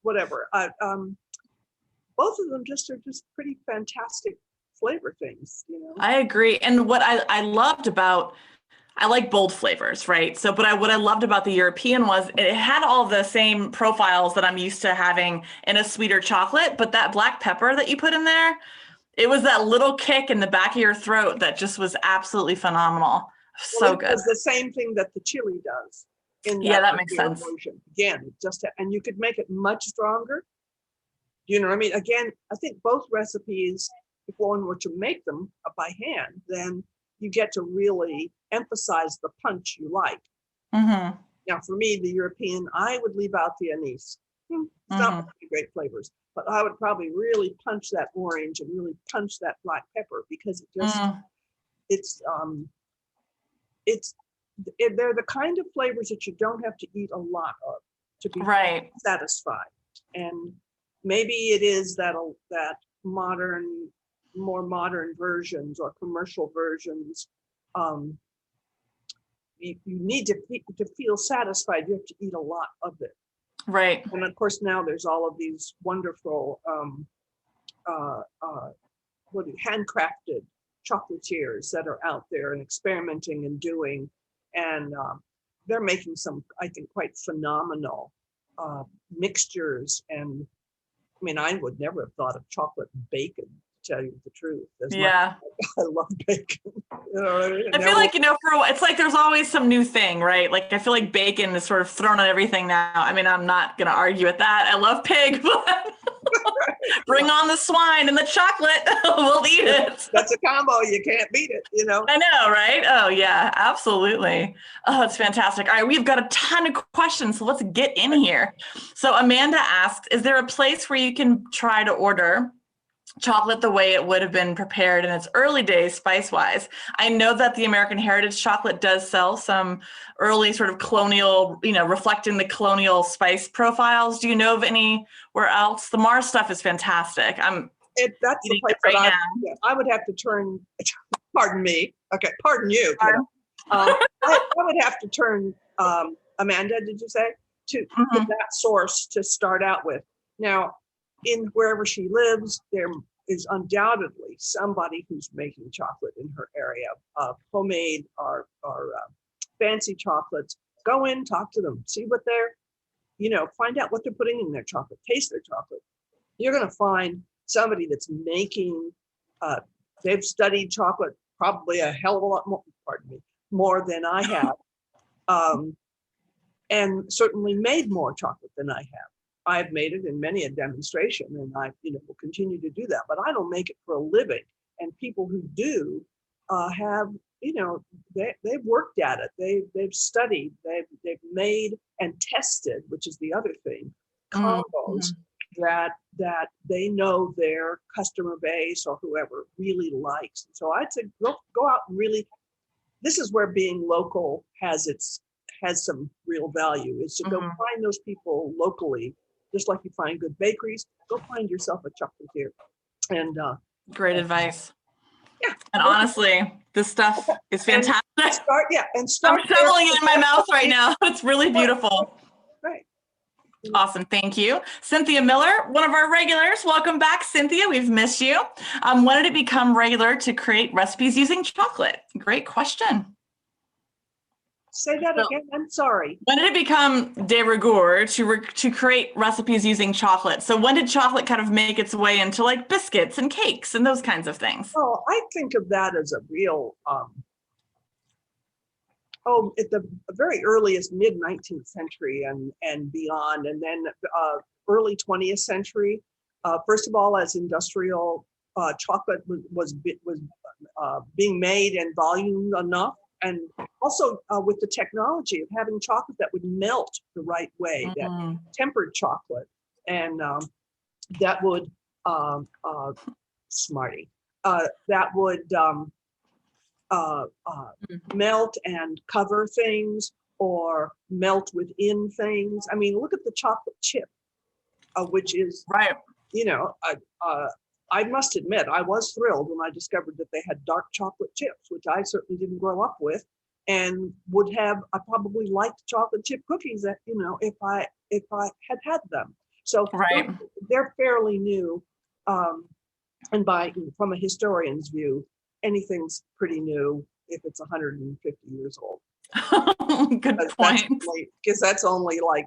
whatever. Both of them are just pretty fantastic flavor things. I agree. And what I loved about, I like bold flavors, right? So, but what I loved about the European was it had all the same profiles that I'm used to having in a sweeter chocolate, but that black pepper that you put in there, it was that little kick in the back of your throat that just was absolutely phenomenal. So good. It's the same thing that the chili does. That makes sense. Version. Again, and you could make it much stronger. You know what I mean? Again, I think both recipes, if one were to make them by hand, then you get to really emphasize the punch you like. Mm-hmm. Now, for me, the European, I would leave out the anise. It's not really great flavors, but I would probably really punch that orange and really punch that black pepper, because it just, they're the kind of flavors that you don't have to eat a lot of to be satisfied. And maybe it is that more modern versions or commercial versions. You need to feel satisfied. You have to eat a lot of it. Right. And of course, now there's all of these wonderful handcrafted chocolatiers that are out there and experimenting and doing, and they're making some, I think, quite phenomenal mixtures. And I mean, I would never have thought of chocolate and bacon, to tell you the truth. As Yeah. much, I love bacon. You know what I mean? I feel like, it's like there's always some new thing, right? Like I feel like bacon is sort of thrown on everything now. I mean, I'm not going to argue with that. I love pig, but bring on the swine and the chocolate. We'll eat it. That's a combo. You can't beat it, I know, right? Oh, yeah, absolutely. Oh, it's fantastic. All right, we've got a ton of questions, so let's get in here. So Amanda asked, is there a place where you can try to order chocolate the way it would have been prepared in its early days, spice-wise? I know that the American Heritage Chocolate does sell some early sort of colonial, reflecting the colonial spice profiles. Do you know of anywhere else? The Mars stuff is fantastic. That's the place that I would have to turn, pardon me, okay, pardon you. I would have to turn, Amanda, did you say, to that source to start out with. Now, in wherever she lives, there is undoubtedly somebody who's making chocolate in her area, homemade or fancy chocolates. Go in, talk to them, see what they're, find out what they're putting in their chocolate, taste their chocolate. You're going to find somebody that's making, they've studied chocolate probably a hell of a lot more, more than I have, and certainly made more chocolate than I have. I've made it in many a demonstration, and I, will continue to do that. But I don't make it for a living. And people who do have, they've worked at it. They've studied. They've made and tested, which is the other thing, combos that they know their customer base or whoever really likes. So I'd say go out and really. This is where being local has some real value. Is to go find those people locally. Just like you find good bakeries, go find yourself a chocolatier. And great advice. Yeah. And honestly, this stuff is fantastic. And start I'm shoveling it in my mouth right now. It's really beautiful. Right. Awesome. Thank you. Cynthia Miller, one of our regulars. Welcome back, Cynthia. We've missed you. When did it become regular to create recipes using chocolate? Great question. Say that again. I'm sorry. When did it become de rigueur to create recipes using chocolate? So when did chocolate kind of make its way into like biscuits and cakes and those kinds of things? Oh, I think of that as a real, at the very earliest mid-19th century and beyond, and then early 20th century. First of all, as industrial chocolate was being made in volume enough. And also with the technology of having chocolate that would melt the right way, that tempered chocolate, and that would, smarty, that would melt and cover things or melt within things. I mean, look at the chocolate chip, which is, right. I must admit, I was thrilled when I discovered that they had dark chocolate chips, which I certainly didn't grow up with, and I probably liked chocolate chip cookies that, if I had them. So right. they're fairly new. And from a historian's view, anything's pretty new if it's 150 years old. Good point. Because that's only like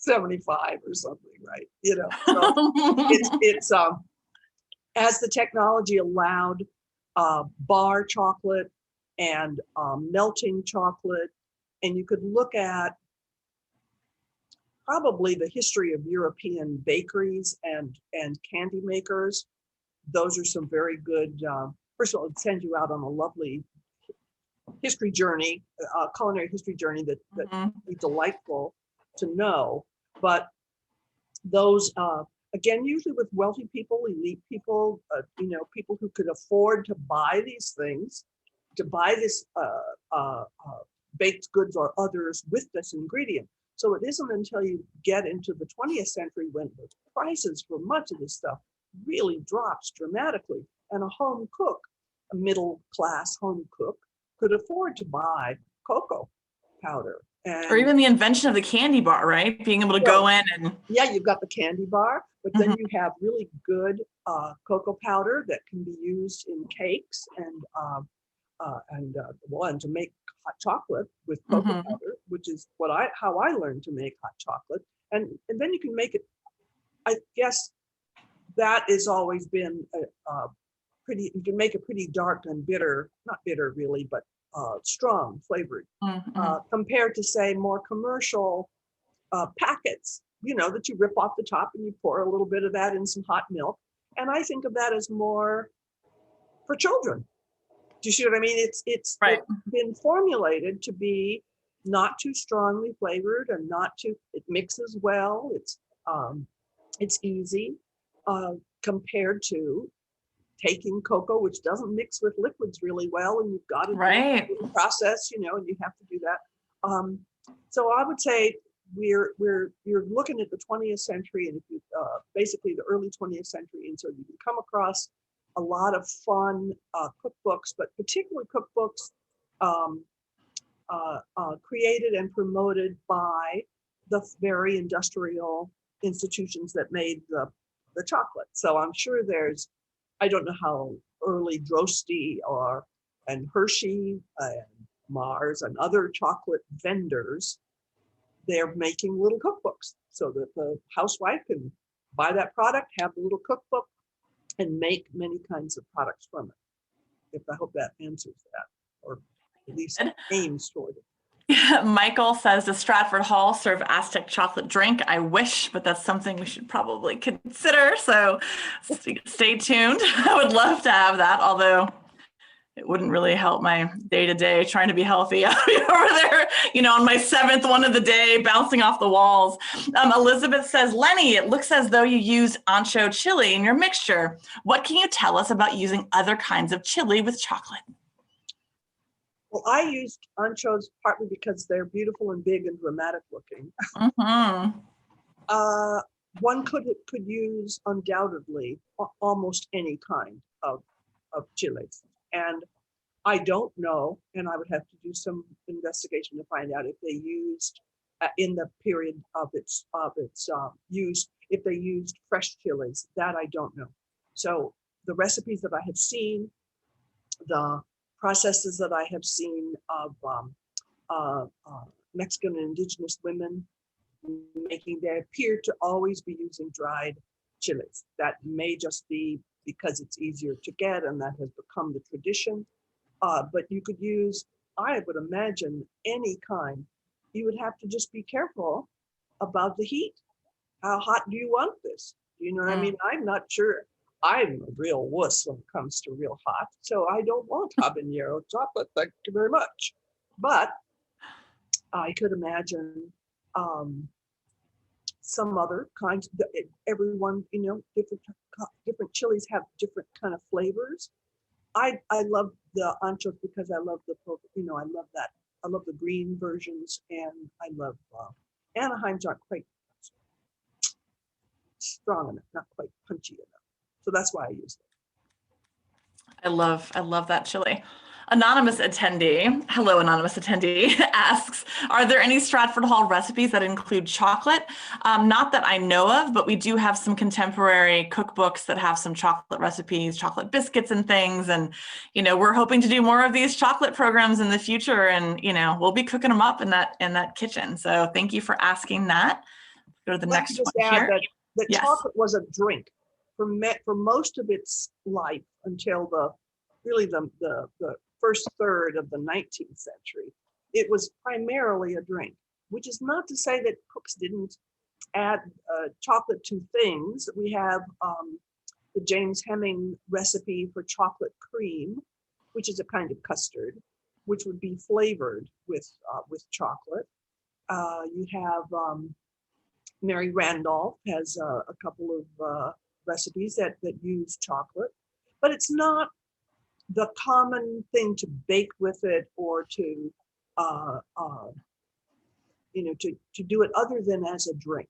75 or something, right? So it's as the technology allowed bar chocolate and melting chocolate, and you could look at probably the history of European bakeries and candy makers. Those are some very good. First of all, it sends you out on a lovely history journey, culinary history journey that would be delightful to know. But those, again, usually with wealthy people, elite people, people who could afford to buy these things, to buy this baked goods or others with this ingredient. So it isn't until you get into the 20th century when the prices for much of this stuff really drops dramatically. And a home cook, a middle class home cook, could afford to buy cocoa powder. Or even the invention of the candy bar, right? Being able to go in and... Yeah, you've got the candy bar. But then you have really good cocoa powder that can be used in cakes and to make hot chocolate with cocoa powder, which is how I learned to make hot chocolate. And then you can make it. I guess that has always been pretty. You can make it pretty dark and bitter, not bitter really, but strong flavored, compared to say more commercial packets, that you rip off the top and you pour a little bit of that in some hot milk. And I think of that as more for children. Do you see what I mean? It's been formulated to be not too strongly flavored and it mixes well. It's easy compared to taking cocoa, which doesn't mix with liquids really well, and you've got to do the process, and you have to do that. So I would say you're looking at the 20th century, and basically the early 20th century, and so you can come across a lot of fun cookbooks, but particularly cookbooks created and promoted by the very industrial institutions that made the chocolate. So I'm sure I don't know how early Drosty and Hershey and Mars and other chocolate vendors, they're making little cookbooks so that the housewife can buy that product, have the little cookbook, and make many kinds of products from it. I hope that answers that, or at least aims toward it. Michael says, does Stratford Hall serve Aztec chocolate drink? I wish, but that's something we should probably consider. So stay tuned. I would love to have that, although it wouldn't really help my day-to-day trying to be healthy. I'll be over there, on my 7th one of the day, bouncing off the walls. Elizabeth says, Leni, it looks as though you used ancho chili in your mixture. What can you tell us about using other kinds of chili with chocolate? Well, I used anchos partly because they're beautiful and big and dramatic looking. One could use undoubtedly almost any kind of chiles. And I don't know, and I would have to do some investigation to find out if they used in the period of its use, if they used fresh chiles. That I don't know. So the recipes that I have seen, the processes that I have seen of Mexican and indigenous women making, they appear to always be using dried chiles. That may just be because it's easier to get and that has become the tradition. But you could use, I would imagine, any kind. You would have to just be careful about the heat. How hot do you want this? You know what I mean? I'm not sure. I'm a real wuss when it comes to real hot, so I don't want habanero chocolate, thank you very much. But I could imagine some other kinds. Everyone, different chilies have different kind of flavors. I love the anchos because I love I love that. I love the green versions, and I love Anaheims aren't quite strong enough, not quite punchy enough. So that's why I use it. I love that chili. Anonymous attendee, hello anonymous attendee, asks, are there any Stratford Hall recipes that include chocolate? Not that I know of, but we do have some contemporary cookbooks that have some chocolate recipes, chocolate biscuits and things. And, we're hoping to do more of these chocolate programs in the future. And, we'll be cooking them up in that kitchen. So thank you for asking that. Go to the next one here. That yes. Chocolate was a drink for most of its life until the first third of the 19th century. It was primarily a drink, which is not to say that cooks didn't add chocolate to things. We have the James Heming recipe for chocolate cream, which is a kind of custard, which would be flavored with chocolate. You have Mary Randolph has a couple of recipes that use chocolate, but it's not the common thing to bake with it or to do it other than as a drink.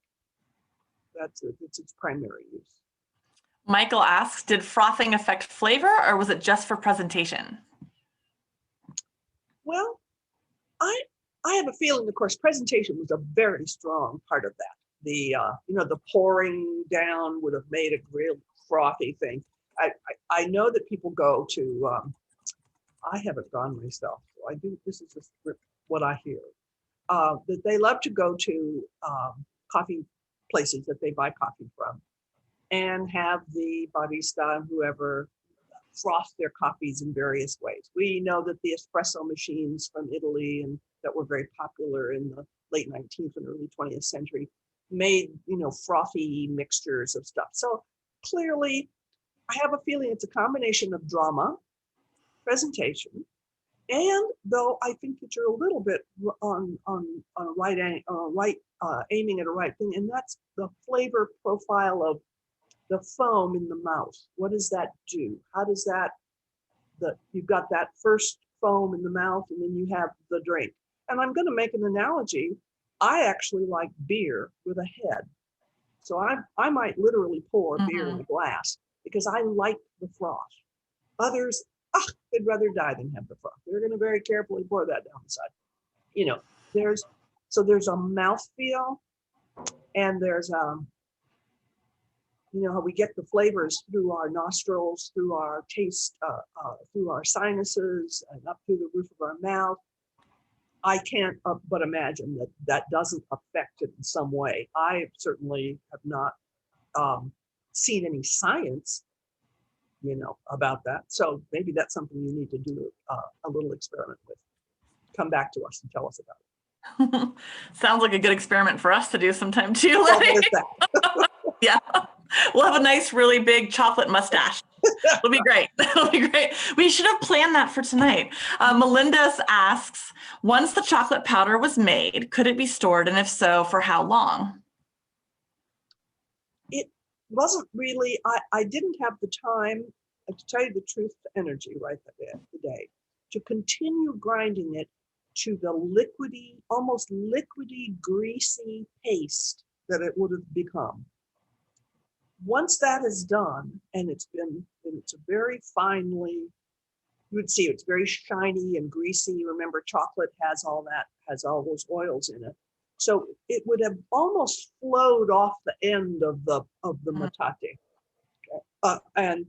That's its primary use. Michael asks, did frothing affect flavor or was it just for presentation? Well, I have a feeling, of course, presentation was a very strong part of that. the pouring down would have made a real frothy thing. I know that people go to, I haven't gone myself, so I do, this is just what I hear, that they love to go to coffee places that they buy coffee from and have the barista and whoever froth their coffees in various ways. We know that the espresso machines from Italy and that were very popular in the late 19th and early 20th century made, frothy mixtures of stuff. So clearly, I have a feeling it's a combination of drama, presentation, and though I think that you're a little bit on aiming at a right thing, and that's the flavor profile of the foam in the mouth. What does that do? How does that, you've got that first foam in the mouth and then you have the drink. And I'm going to make an analogy. I actually like beer with a head. So I might literally pour beer in a glass because I like the froth. Others, they'd rather die than have the froth. They're going to very carefully pour that down the side. There's a mouthfeel and there's how we get the flavors through our nostrils, through our taste, through our sinuses, and up through the roof of our mouth. I can't but imagine that doesn't affect it in some way. I certainly have not seen any science, about that. So maybe that's something you need to do a little experiment with. Come back to us and tell us about it. Sounds like a good experiment for us to do sometime too, Well, Leni. there's that. Yeah. We'll have a nice, really big chocolate mustache. It'll be great. It'll be great. We should have planned that for tonight. Melinda asks, once the chocolate powder was made, could it be stored? And if so, for how long? It wasn't really, I didn't have the time, to tell you the truth, the energy right today, to continue grinding it to the liquidy, almost liquidy, greasy paste that it would have become. Once that is done, and it's a very finely, you would see it's very shiny and greasy. Remember, chocolate has all those oils in it. So it would have almost flowed off the end of the metate. And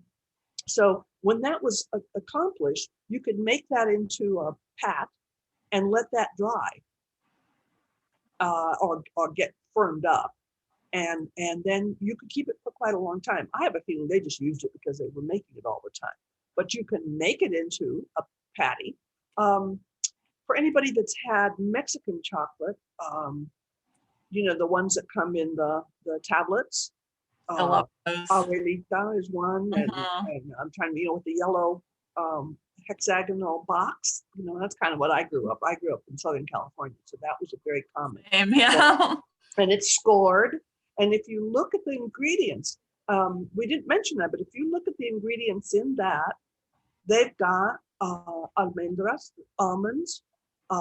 so when that was accomplished, you could make that into a pat and let that dry or get firmed up. And then you could keep it for quite a long time. I have a feeling they just used it because they were making it all the time. But you can make it into a patty. For anybody that's had Mexican chocolate, the ones that come in the tablets. I love those. Abuelita is one, and I'm trying to, with the yellow hexagonal box. That's kind of what I grew up. I grew up in Southern California, so that was a very common. Yeah. And it's scored. And if you look at the ingredients, we didn't mention that, but if you look at the ingredients in that, they've got almendras, almonds,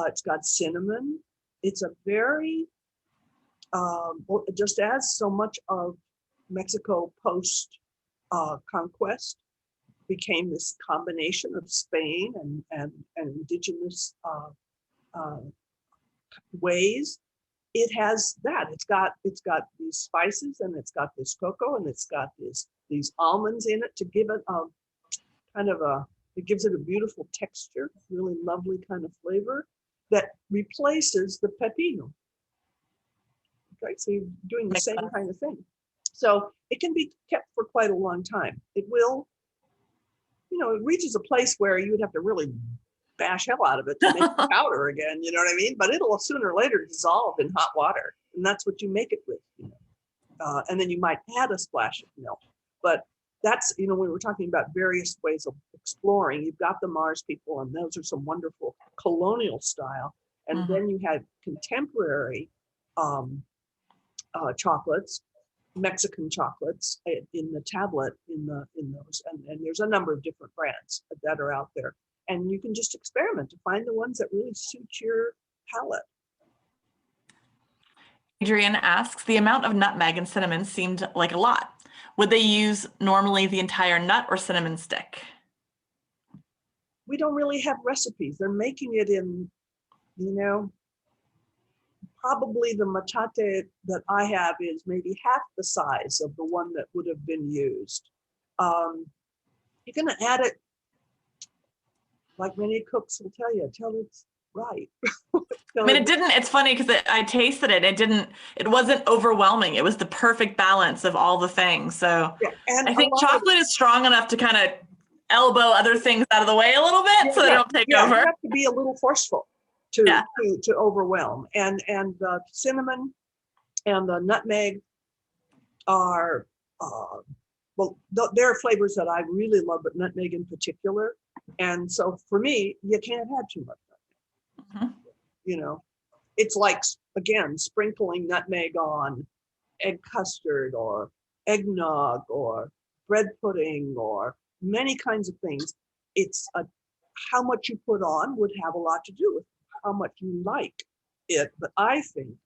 it's got cinnamon. It's a very, just as so much of Mexico post conquest became this combination of Spain and indigenous ways. It has that. It's got these spices and it's got this cocoa and it's got these almonds in it to give it it gives it a beautiful texture, really lovely kind of flavor that replaces the pepino. Okay, so you're doing the same kind of thing. So it can be kept for quite a long time. It will, it reaches a place where you would have to really bash hell out of it to make the powder again, you know what I mean? But it'll sooner or later dissolve in hot water, and that's what you make it with, and then you might add a splash of milk. But that's, when we were talking about various ways of exploring, you've got the Mars people, and those are some wonderful colonial style. And then you had contemporary chocolates, Mexican chocolates in the tablet in those, and there's a number of different brands that are out there. And you can just experiment to find the ones that really suit your palate. Adrian asks, the amount of nutmeg and cinnamon seemed like a lot. Would they use normally the entire nut or cinnamon stick? We don't really have recipes. They're making it in, probably the metate that I have is maybe half the size of the one that would have been used. You're going to add it, like many cooks will tell you, till it's right. I mean, it's funny because I tasted it. It wasn't overwhelming. It was the perfect balance of all the things. So yeah, and I think chocolate is strong enough to kind of elbow other things out of the way a little bit so they don't take over. You have to be a little forceful to overwhelm. And the cinnamon and the nutmeg are, well, there are flavors that I really love, but nutmeg in particular. And so for me, you can't have too much nutmeg. Mm-hmm. You know, it's like, again, sprinkling nutmeg on egg custard or eggnog or bread pudding or many kinds of things. It's how much you put on would have a lot to do with how much you like it. But I think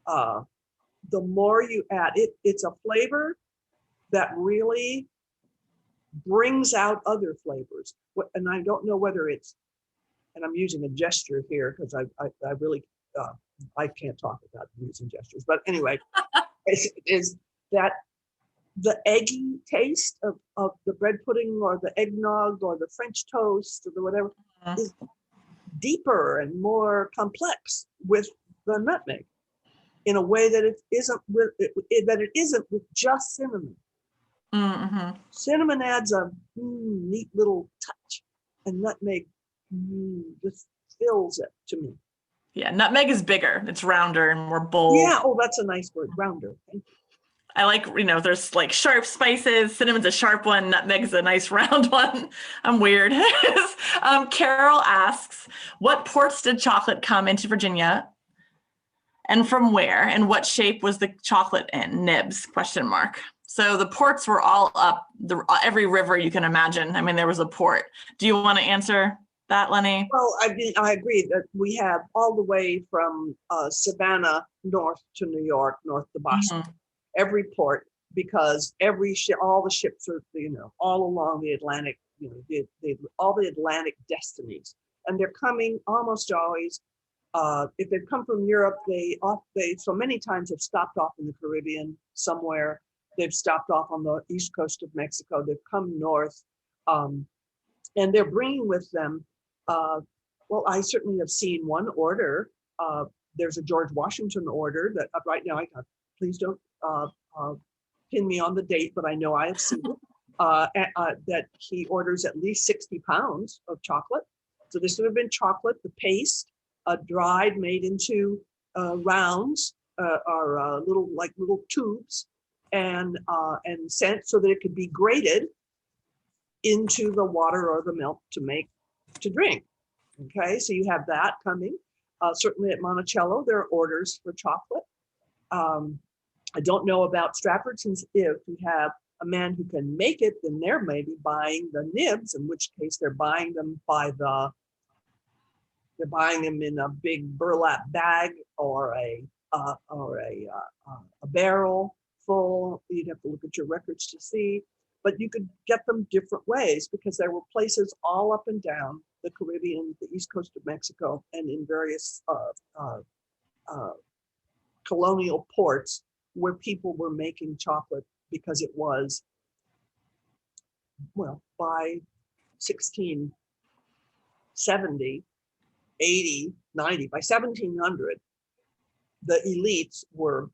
the more you add it, it's a flavor that really brings out other flavors. And I don't know whether it's, and I'm using a gesture here because I really, I can't talk without using gestures. But anyway, is that the eggy taste of the bread pudding or the eggnog or the French toast or the whatever is deeper and more complex with the nutmeg in a way that it isn't with just cinnamon. Mm-hmm. Cinnamon adds a neat little touch, and nutmeg just fills it to me. Yeah, nutmeg is bigger. It's rounder and more bold. Yeah, oh, that's a nice word, rounder. Thank you. I like, there's like sharp spices. Cinnamon's a sharp one. Nutmeg's a nice round one. I'm weird. Carol asks, what ports did chocolate come into Virginia? And from where? And what shape was the chocolate in? Nibs, ? So the ports were all up every river you can imagine. I mean, there was a port. Do you want to answer that, Leni? Well, I mean, I agree that we have all the way from Savannah north to New York, north to Boston, every port, because all the ships are, all along the Atlantic, all the Atlantic destinies, and they're coming almost always. If they've come from Europe, they so many times have stopped off in the Caribbean somewhere. They've stopped off on the east coast of Mexico. They've come north, and they're bringing with them. Well, I certainly have seen one order. There's a George Washington order that right now please don't pin me on the date, but I know I have seen it, that he orders at least 60 pounds of chocolate. So this would have been chocolate, the paste, dried, made into rounds or little tubes, and sent so that it could be grated into the water or the milk to drink. Okay, so you have that coming. Certainly at Monticello, there are orders for chocolate. I don't know about Stratford, since if you have a man who can make it, then they're maybe buying the nibs, in which case they're buying them in a big burlap bag or a barrel full. You'd have to look at your records to see, but you could get them different ways because there were places all up and down the Caribbean, the east coast of Mexico, and in various colonial ports where people were making chocolate because it was, well, by 1670, 80, 90, by 1700, the elites were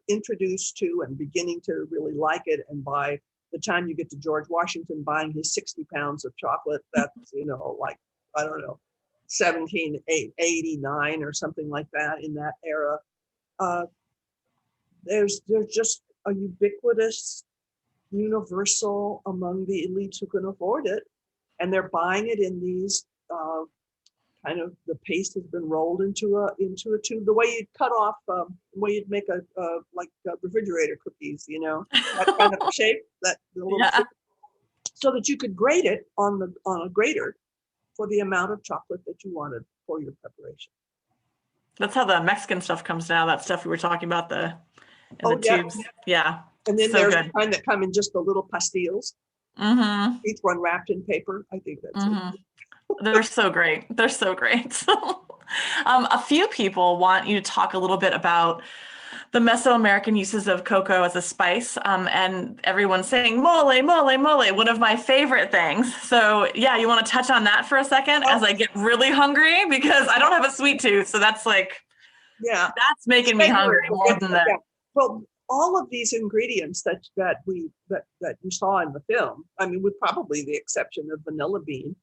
introduced to and beginning to really like it. And by the time you get to George Washington buying his 60 pounds of chocolate, that's, like, I don't know, 1789 or something like that, in that era. There's just a ubiquitous, universal among the elites who can afford it. And they're buying it in these kind of, the paste has been rolled into a tube, the way you'd cut off, the way you'd make refrigerator cookies, that kind of shape, that little shape, so that you could grate it on a grater for the amount of chocolate that you wanted for your preparation. That's how the Mexican stuff comes now. That stuff we were talking about, the tubes. Yeah. And then there's the kind that come in just the little pastilles. Mm-hmm. Each one wrapped in paper. I think that's it. They're so great. They're so great. A few people want you to talk a little bit about the Mesoamerican uses of cocoa as a spice, and everyone's saying mole, mole, mole, one of my favorite things. So yeah, you want to touch on that for a second as I get really hungry because I don't have a sweet tooth. So that's that's making me hungry more than that. Yeah. Well, all of these ingredients that you saw in the film, I mean, with probably the exception of vanilla bean,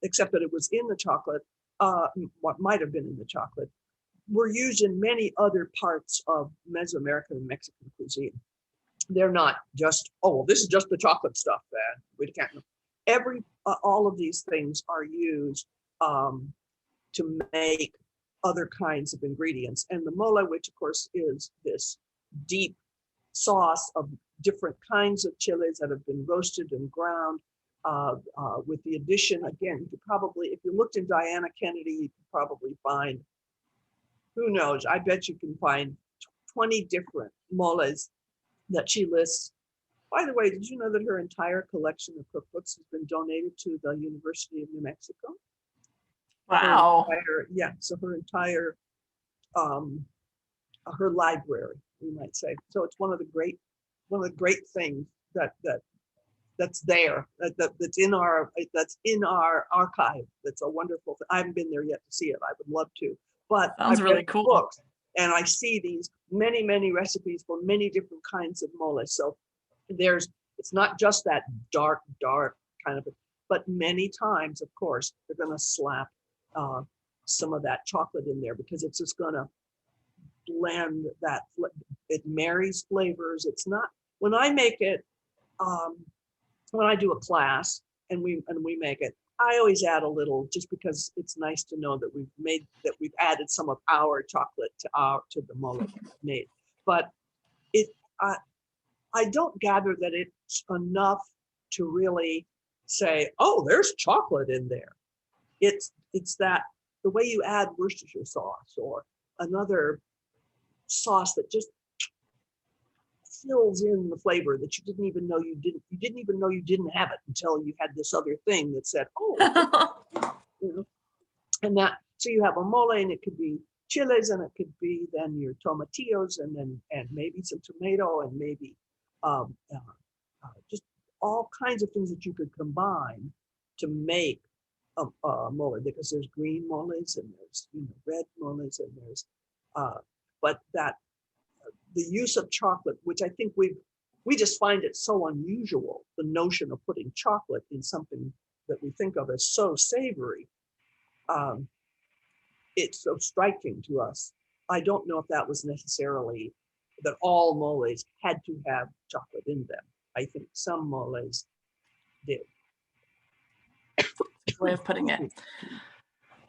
except that it was in the chocolate, what might have been in the chocolate, were used in many other parts of Mesoamerican and Mexican cuisine. They're not just, oh, well, this is just the chocolate stuff, and we can't. All of these things are used to make other kinds of ingredients. And the mole, which of course is this deep sauce of different kinds of chiles that have been roasted and ground, with the addition, again, you could probably, if you looked in Diana Kennedy, you could probably find, who knows, I bet you can find 20 different moles that she lists. By the way, did you know that her entire collection of cookbooks has been donated to the University of New Mexico? Wow. So her entire, her library, we might say. So it's one of the great things that's there, that's in our archive. That's a wonderful thing. I haven't been there yet to see it. I would love to. But sounds really cool. Books, and I see these many recipes for many different kinds of mole. So it's not just that dark kind of, but many times, of course, they're going to slap some of that chocolate in there because it's just going to blend that. It marries flavors. It's not, when I make it, when I do a class and we make it, I always add a little, just because it's nice to know that we've added some of our chocolate to the mole made. But I don't gather that it's enough to really say, oh, there's chocolate in there. It's that the way you add Worcestershire sauce or another sauce that just fills in the flavor that you didn't even know you didn't have it until you had this other thing that said, oh, and that, so you have a mole, and it could be chiles, and it could be then your tomatillos, and maybe some tomato, and maybe just all kinds of things that you could combine to make a mole, because there's green moles and there's red moles and there's but that the use of chocolate, which I think we just find it so unusual, the notion of putting chocolate in something that we think of as so savory. It's so striking to us. I don't know if that was necessarily that all moles had to have chocolate in them. I think some moles did. Way of putting it.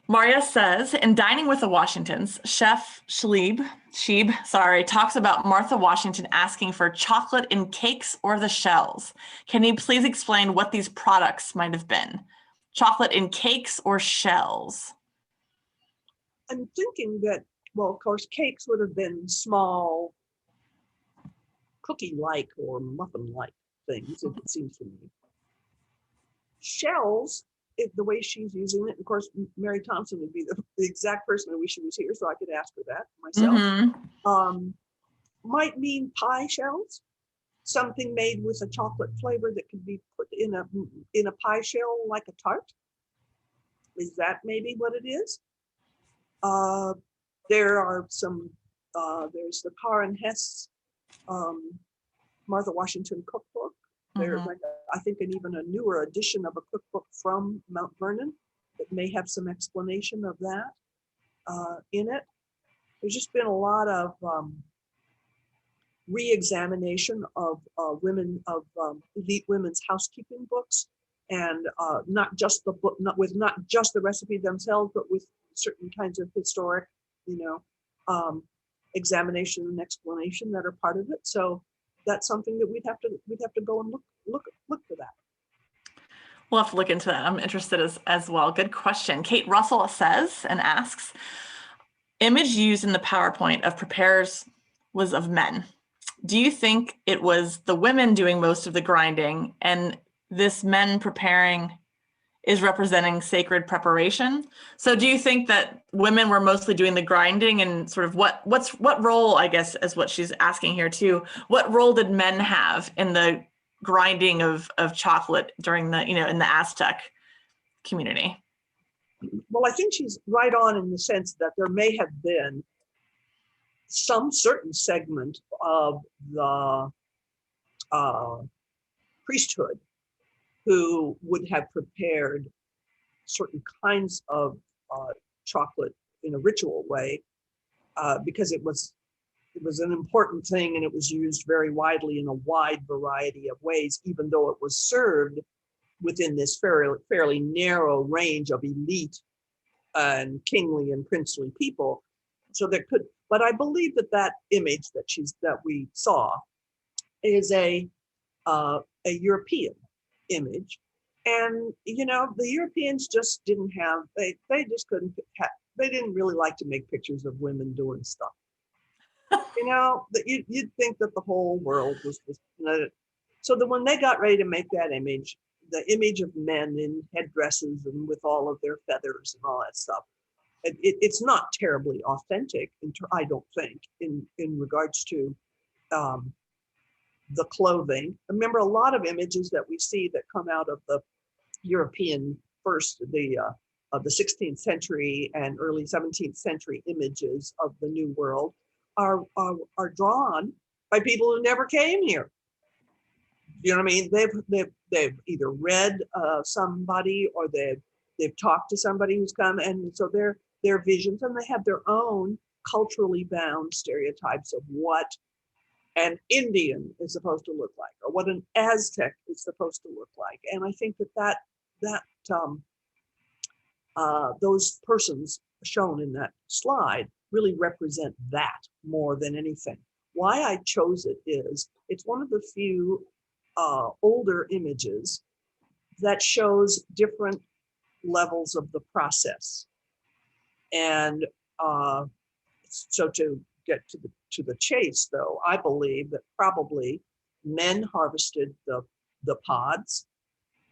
Maria says, in Dining with the Washingtons, Chef Sheeb, talks about Martha Washington asking for chocolate in cakes or the shells. Can you please explain what these products might have been? Chocolate in cakes or shells? I'm thinking that, well, of course, cakes would have been small cookie-like or muffin-like things, it seems to me. Shells, the way she's using it, of course, Mary Thompson would be the exact person I wish she was here so I could ask her that myself. Might mean pie shells, something made with a chocolate flavor that could be put in a pie shell like a tart. Is that maybe what it is? There are some, there's the Carr and Hess Martha Washington cookbook. There's I think even a newer edition of a cookbook from Mount Vernon that may have some explanation of that in it. There's just been a lot of re-examination of elite women's housekeeping books, and not just the book, not just the recipe themselves, but with certain kinds of historic, examination and explanation that are part of it. So that's something that we'd have to go and look for that. We'll have to look into that. I'm interested as well. Good question. Kate Russell says and asks, image used in the PowerPoint of preparers was of men. Do you think it was the women doing most of the grinding and this men preparing is representing sacred preparation. So do you think that women were mostly doing the grinding, and sort of what role, I guess, is what she's asking here too, what role did men have in the grinding of chocolate during the, in the Aztec community? Well, I think she's right on in the sense that there may have been some certain segment of the priesthood who would have prepared certain kinds of chocolate in a ritual way, because it was an important thing and it was used very widely in a wide variety of ways, even though it was served within this fairly narrow range of elite and kingly and princely people. So there could, but I believe that image that we saw is a European image. And, the Europeans just didn't have, they just couldn't, they didn't really like to make pictures of women doing stuff. You'd think that the whole world was just, so that when they got ready to make that image, the image of men in headdresses and with all of their feathers and all that stuff, it's not terribly authentic, I don't think, in regards to the clothing. Remember, a lot of images that we see that come out of the European of the 16th century and early 17th century images of the New World are drawn by people who never came here. You know what I mean? They've either read somebody, or they've talked to somebody who's come, and so their visions, and they have their own culturally bound stereotypes of what an Indian is supposed to look like, or what an Aztec is supposed to look like. And I think that those persons shown in that slide really represent that more than anything. Why I chose it is it's one of the few older images that shows different levels of the process. And so to get to the chase, though, I believe that probably men harvested the pods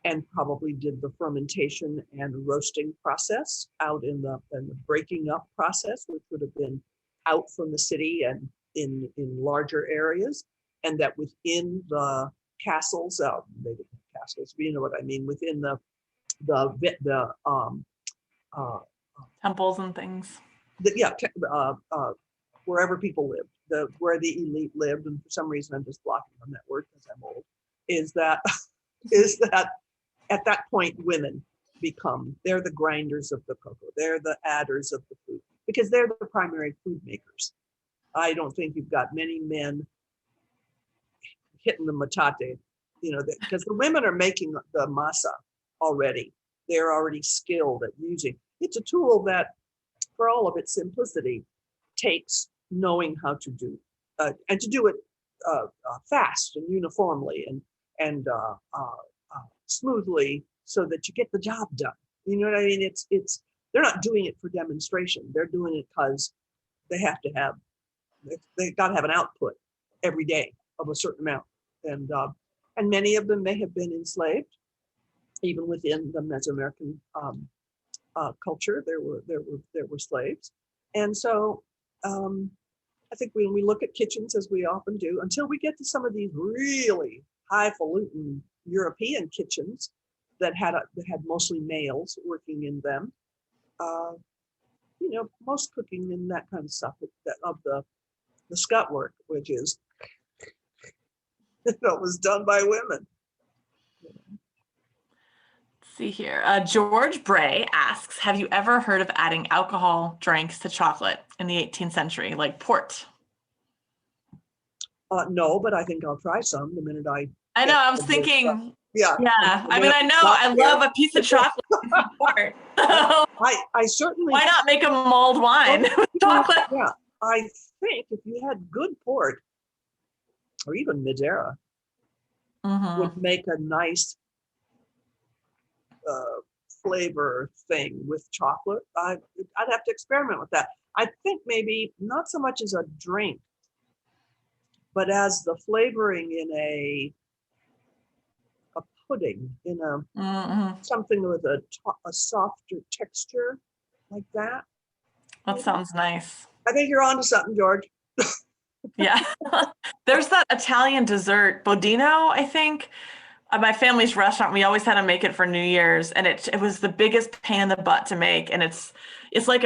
and probably did the fermentation and roasting process out in the breaking up process, which would have been out from the city and in larger areas, and that within the castles, maybe castles, but you know what I mean, within the temples and things. Wherever people lived, where the elite lived, and for some reason I'm just blocking on that word because I'm old, is that at that point women they're the grinders of the cocoa, they're the adders of the food, because they're the primary food makers. I don't think you've got many men hitting the metate, because the women are making the masa already. They're already skilled at using. It's a tool that, for all of its simplicity, takes knowing how to do, and to do it fast and uniformly and smoothly, so that you get the job done. You know what I mean? It's they're not doing it for demonstration. They're doing it because they got to have an output every day of a certain amount, and many of them may have been enslaved, even within the Mesoamerican culture. There were slaves, and so I think when we look at kitchens, as we often do, until we get to some of these really highfalutin European kitchens that had mostly males working in them, most cooking and that kind of stuff of the scut work, which is was done by women. Let's see here. George Bray asks, have you ever heard of adding alcohol drinks to chocolate in the 18th century, like port? No, but I think I'll try some the minute I know, I was thinking, yeah. I mean, I love a piece of chocolate with port. I certainly. Why not make a mulled wine with chocolate? Yeah, I think if you had good port, or even Madeira, would make a nice flavor thing with chocolate. I'd have to experiment with that. I think maybe not so much as a drink, but as the flavoring in a pudding in a Mm-hmm. something with a softer texture like that. That sounds nice. I think you're onto something, George. Yeah. There's that Italian dessert, Bodino, I think. At my family's restaurant, we always had to make it for New Year's, and it was the biggest pain in the butt to make. And it's like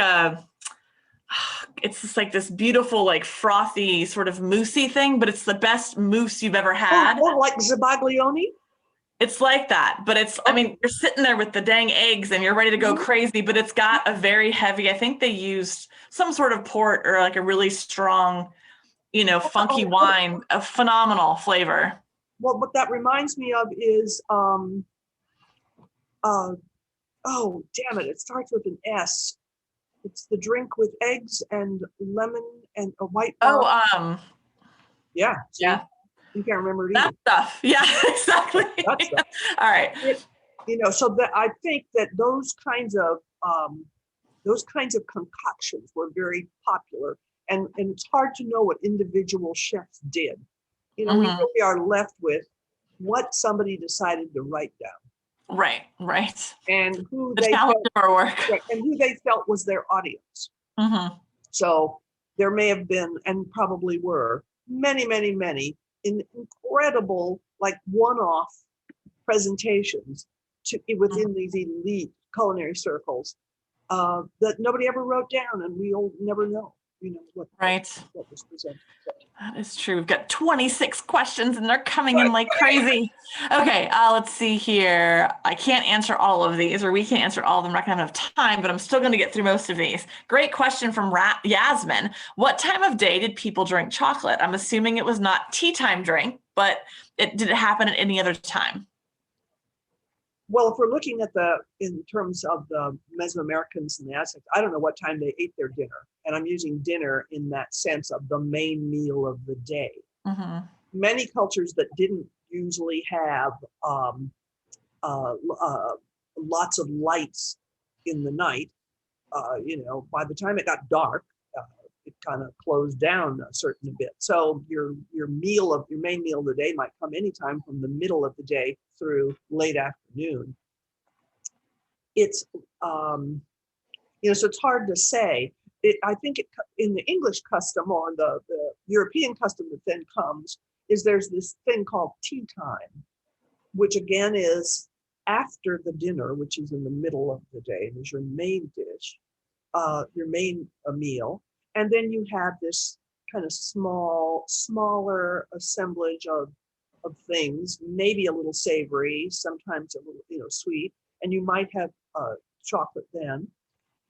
it's just like this beautiful, like frothy, sort of moussey thing, but it's the best mousse you've ever had. Oh, like Zabaglione? It's like that, but I mean, you're sitting there with the dang eggs and you're ready to go crazy, but it's got a very heavy, I think they used some sort of port or like a really strong, funky wine, a phenomenal flavor. Well, what that reminds me of is, oh, damn it. It starts with an S. It's the drink with eggs and lemon and a white wine. Oh, Yeah. See? yeah. You can't remember it That either. stuff. Yeah, exactly. That stuff. All right. So that I think that those kinds of concoctions were very popular, and it's hard to know what individual chefs did. We really are left with what somebody decided to write down. Right. And who the challenge of our work. right, and who they felt was their audience. Mm-hmm. So there may have been, and probably were, many incredible, like one-off presentations within these elite culinary circles that nobody ever wrote down, and we'll never know, what was presented. That is true. We've got 26 questions and they're coming in like crazy. Okay, let's see here. I can't answer all of these, or we can't answer all of them. We're not gonna have enough time, but I'm still gonna get through most of these. Great question from Yasmin. What time of day did people drink chocolate? I'm assuming it was not tea time drink, but did it happen at any other time? Well, if we're looking at in terms of the Mesoamericans and the Aztecs, I don't know what time they ate their dinner. And I'm using dinner in that sense of the main meal of the day. Mm-hmm. Many cultures that didn't usually have lots of lights in the night, by the time it got dark, it kind of closed down a bit. So your main meal of the day might come anytime from the middle of the day through late afternoon. It's so it's hard to say. I think in the English custom, or the European custom that then comes, is there's this thing called tea time, which again is after the dinner, which is in the middle of the day, and is your main dish, your main meal. And then you have this kind of smaller assemblage of things, maybe a little savory, sometimes a little, sweet, and you might have chocolate then.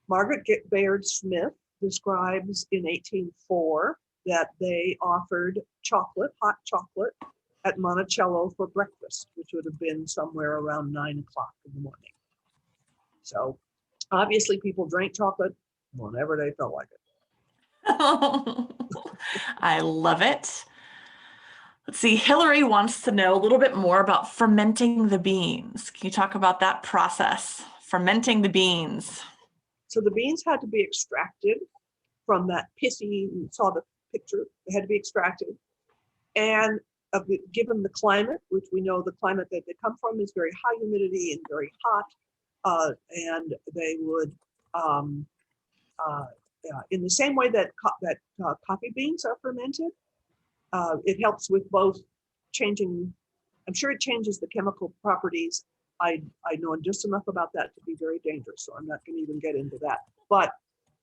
Margaret Bayard Smith describes in 1804 that they offered hot chocolate, at Monticello for breakfast, which would have been somewhere around 9 o'clock in the morning. So obviously people drank chocolate whenever they felt like it. I love it. Let's see. Hillary wants to know a little bit more about fermenting the beans. Can you talk about that process? Fermenting the beans. So the beans had to be extracted from that pithy, you saw the picture, they had to be extracted. And given the climate, which we know the climate that they come from is very high humidity and very hot, and they would, in the same way that coffee beans are fermented, it helps with both changing, I'm sure it changes the chemical properties. I know just enough about that to be very dangerous, so I'm not going to even get into that. But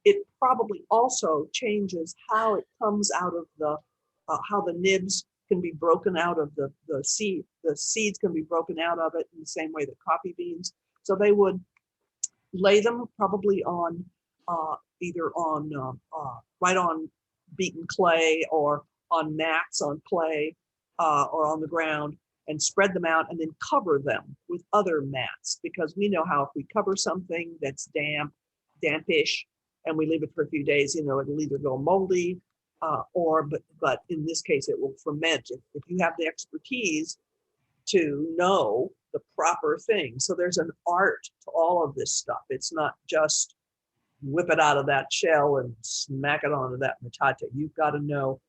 it probably also changes how it comes out of how the nibs can be broken out of the seed. The seeds can be broken out of it in the same way that coffee beans. So they would lay them probably on either on right on beaten clay, or on mats on clay, or on the ground, and spread them out and then cover them with other mats, because we know how if we cover something that's dampish, and we leave it for a few days, it'll either go moldy, but in this case it will ferment if you have the expertise to know the proper thing. So there's an art to all of this stuff. It's not just whip it out of that shell and smack it onto that metate. You've got to know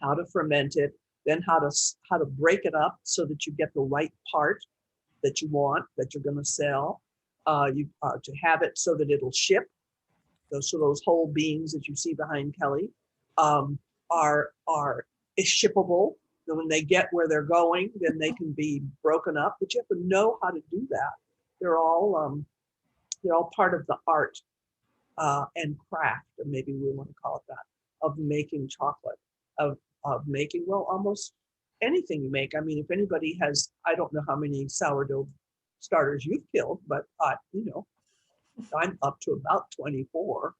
how to ferment it, then how to break it up so that you get the right part, that you want, that you're going to sell. You to have it so that it'll ship. So those whole beans that you see behind Kelly are shippable. And when they get where they're going, then they can be broken up. But you have to know how to do that. They're all part of the art and craft, or maybe we want to call it that, of making chocolate, of making, well, almost anything you make. I mean, if anybody has, I don't know how many sourdough starters you've killed, but I'm up to about 24,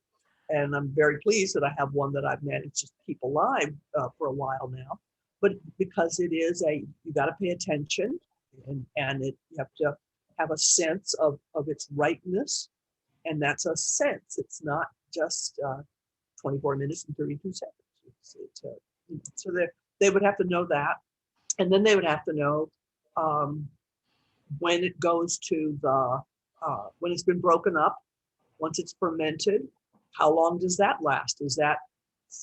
and I'm very pleased that I have one that I've managed to keep alive for a while now. But because it is you got to pay attention, and you have to have a sense of its ripeness, and that's a sense. It's not just 24 minutes and 32 seconds. So they would have to know that, and then they would have to know when it goes to the when it's been broken up, once it's fermented, how long does that last? Is that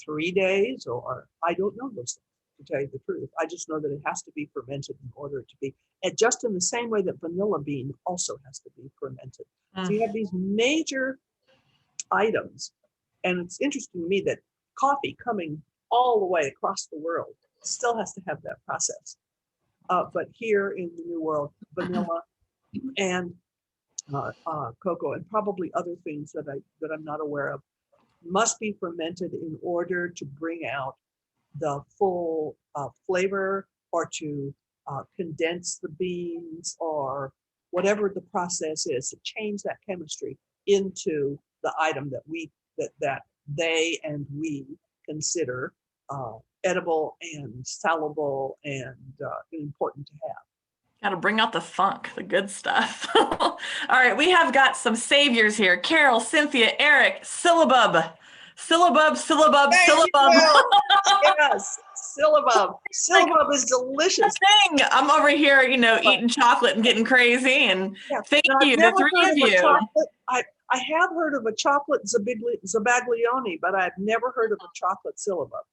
3 days, or I don't know those things, to tell you the truth. I just know that it has to be fermented in order to be, and just in the same way that vanilla bean also has to be fermented. So you have these major items, and it's interesting to me that coffee, coming all the way across the world, still has to have that process. But here in the New World, vanilla and cocoa, and probably other things that I'm not aware of, must be fermented in order to bring out the full flavor, or to condense the beans, or whatever the process is, to change that chemistry into the item that they and we consider edible and salable and important to have. Got to bring out the funk, the good stuff. All right, we have got some saviors here. Carol, Cynthia, Eric, Syllabub. Syllabub. Yes, Syllabub. Syllabub is delicious. Thing. I'm over here, eating chocolate and getting crazy. And yeah. thank now, you, the three of you. I have heard of a chocolate Zabaglione, but I've never heard of a chocolate Syllabub.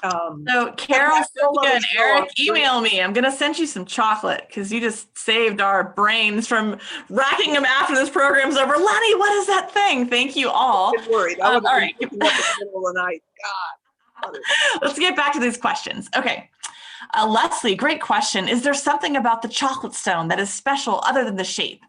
So Carol, Cynthia, and Eric, email me. I'm going to send you some chocolate, because you just saved our brains from racking them after this program's over. Leni, what is that thing? Thank you all. Get worried. I would have been waking up in the middle of the night. God. Let's get back to these questions. Okay. Leslie, great question. Is there something about the chocolate stone that is special other than the shape?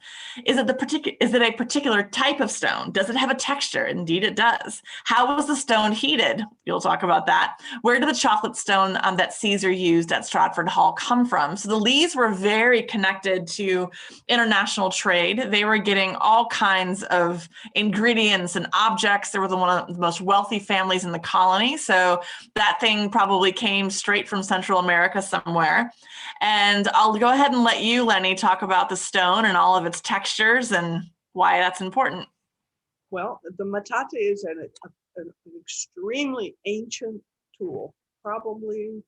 Is it a particular type of stone? Does it have a texture? Indeed, it does. How was the stone heated? You'll talk about that. Where did the chocolate stone that Caesar used at Stratford Hall come from? So the Lees were very connected to international trade. They were getting all kinds of ingredients and objects. They were one of the most wealthy families in the colony. So that thing probably came straight from Central America somewhere. And I'll go ahead and let you, Leni, talk about the stone and all of its textures and why that's important. Well, the metate is an extremely ancient tool, probably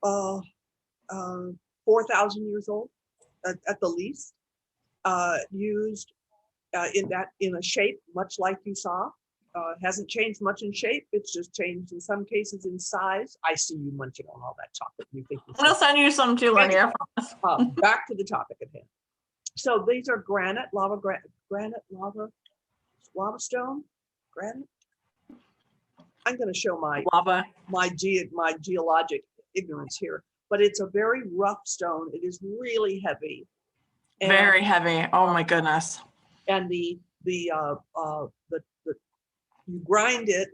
4,000 years old at the least, used in a shape much like you saw. Hasn't changed much in shape. It's just changed in some cases in size. I see you munching on all that chocolate. You think I'm going to send you some too, Leni. Back to the topic at hand. So these are lava stone, granite. I'm going to show my geologic ignorance here, but it's a very rough stone. It is really heavy. Very heavy. Oh my goodness. And you grind it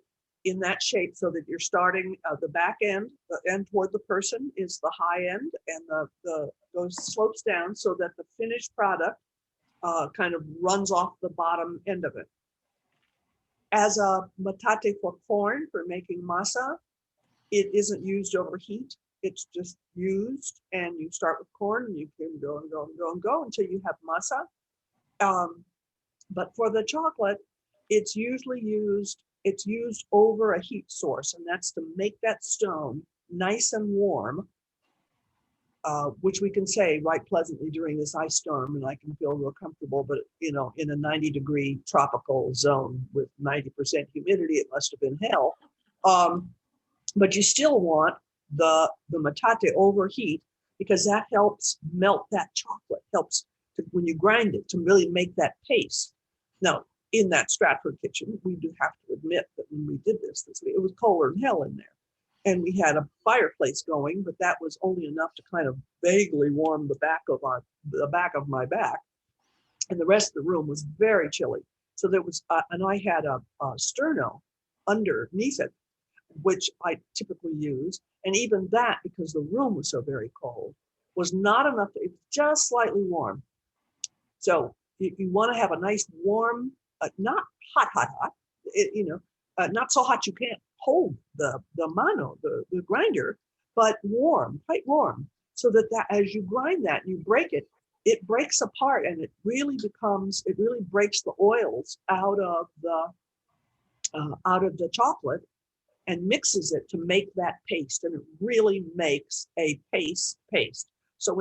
in that shape so that you're starting the back end, the end toward the person is the high end, and the goes slopes down so that the finished product kind of runs off the bottom end of it. As a metate for corn, for making masa, it isn't used over heat. It's just used, and you start with corn, and you can go and go and go and go until you have masa. But for the chocolate, it's used over a heat source, and that's to make that stone nice and warm, which we can say right pleasantly during this ice storm, and I can feel real comfortable. But in a 90-degree tropical zone with 90% humidity, it must have been hell. But you still want the metate overheat because that helps melt that chocolate, helps to, when you grind it, to really make that paste. Now, in that Stratford kitchen, we do have to admit that when we did this, it was colder than hell in there. And we had a fireplace going, but that was only enough to kind of vaguely warm the back of my back. And the rest of the room was very chilly. So there was, and I had a sterno underneath it, which I typically use. And even that, because the room was so very cold, was not enough. It was just slightly warm. So you want to have a nice warm, not hot, not so hot you can't hold the grinder, but warm, quite warm, so that as you grind that and you break it, it breaks apart, and it really breaks the oils out of the chocolate and mixes it to make that paste, and it really makes a paste. So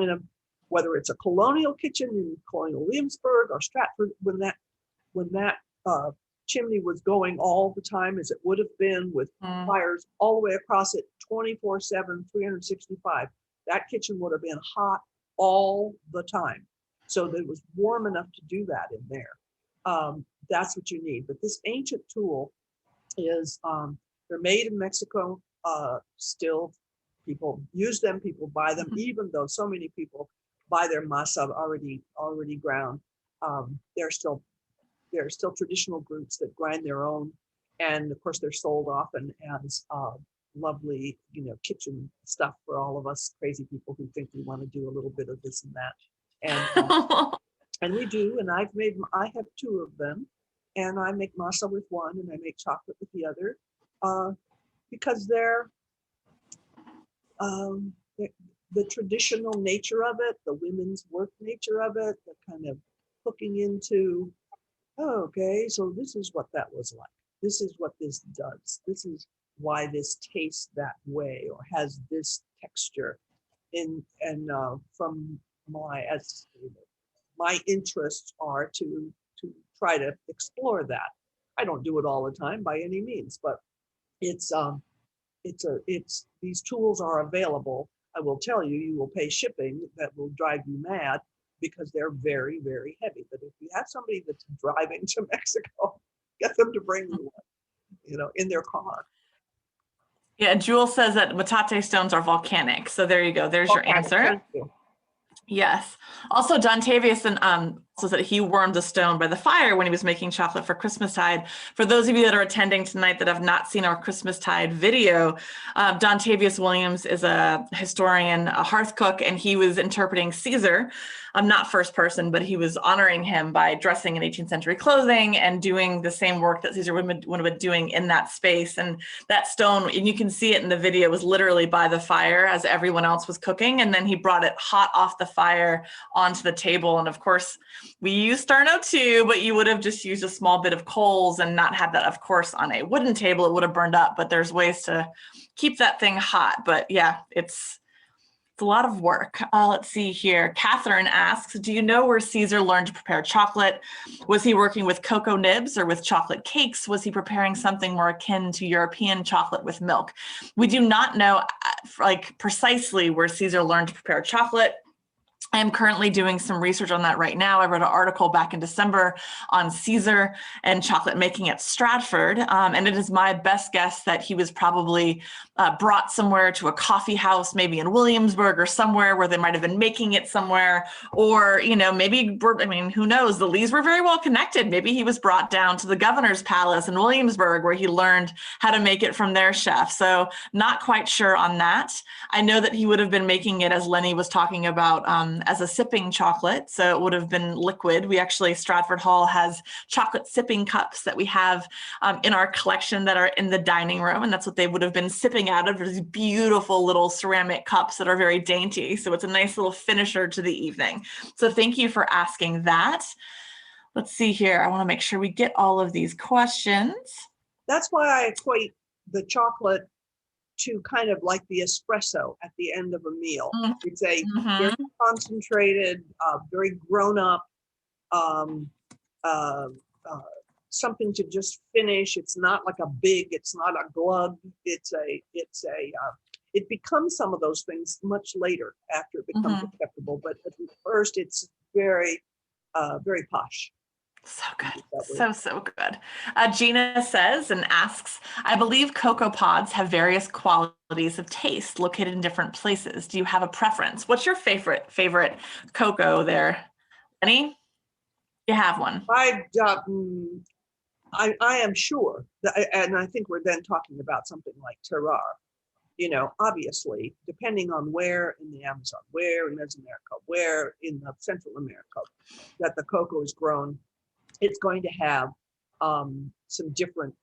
whether it's a Colonial kitchen in Colonial Williamsburg or Stratford, when that chimney was going all the time, as it would have been with fires all the way across it 24/7, 365, that kitchen would have been hot all the time. So that it was warm enough to do that in there. That's what you need. But this ancient tool is, they're made in Mexico. Still, people use them, people buy them, even though so many people buy their masa already ground. There are still traditional groups that grind their own, and of course they're sold often as lovely, kitchen stuff for all of us crazy people who think we want to do a little bit of this and that. And we do, and I have two of them, and I make masa with one, and I make chocolate with the other, because they're the traditional nature of it, the women's work nature of it, the kind of hooking into, oh, okay, so this is what that was like. This is what this does. This is why this tastes that way or has this texture. From my interests are to try to explore that. I don't do it all the time by any means, but these tools are available. I will tell you, you will pay shipping that will drive you mad because they're very, very heavy. But if you have somebody that's driving to Mexico, get them to bring you one, in their car. Yeah, Jewel says that metate stones are volcanic. So there you go. There's your answer. Thank you. Yes. Also, John Tavius says that he warmed a stone by the fire when he was making chocolate for Christmastide. For those of you that are attending tonight that have not seen our Christmastide video, John Tavius Williams is a historian, a hearth cook, and he was interpreting Caesar. Not first person, but he was honoring him by dressing in 18th century clothing and doing the same work that Caesar would have been doing in that space. And that stone, and you can see it in the video, was literally by the fire as everyone else was cooking. And then he brought it hot off the fire onto the table. And of course, we use sterno too, but you would have just used a small bit of coals and not had that, of course, on a wooden table. It would have burned up, but there's ways to keep that thing hot. But yeah, it's a lot of work. Let's see here. Catherine asks, do you know where Caesar learned to prepare chocolate? Was he working with cocoa nibs or with chocolate cakes? Was he preparing something more akin to European chocolate with milk? We do not know precisely where Caesar learned to prepare chocolate. I am currently doing some research on that right now. I wrote an article back in December on Caesar and chocolate making at Stratford. And it is my best guess that he was probably brought somewhere to a coffee house, maybe in Williamsburg or somewhere where they might have been making it somewhere. Or, maybe, who knows? The Lees were very well connected. Maybe he was brought down to the governor's palace in Williamsburg where he learned how to make it from their chef. So not quite sure on that. I know that he would have been making it, as Leni was talking about, as a sipping chocolate. So it would have been liquid. We actually, Stratford Hall has chocolate sipping cups that we have in our collection that are in the dining room. And that's what they would have been sipping out of, these beautiful little ceramic cups that are very dainty. So it's a nice little finisher to the evening. So thank you for asking that. Let's see here. I want to make sure we get all of these questions. That's why I equate the chocolate to kind of like the espresso at the end of a meal. It's a very concentrated, very grown up, something to just finish. It's not like it's not a glug. It's a It becomes some of those things much later after it becomes acceptable. But at first, it's very, very posh. So good. So good. Gina says and asks, I believe cocoa pods have various qualities of taste located in different places. Do you have a preference? What's your favorite cocoa there? Lenny? You have one. I am sure that, and I think we're then talking about something like terroir. You know, obviously, depending on where in the Amazon, where in Mesoamerica, where in Central America that the cocoa is grown, it's going to have some different,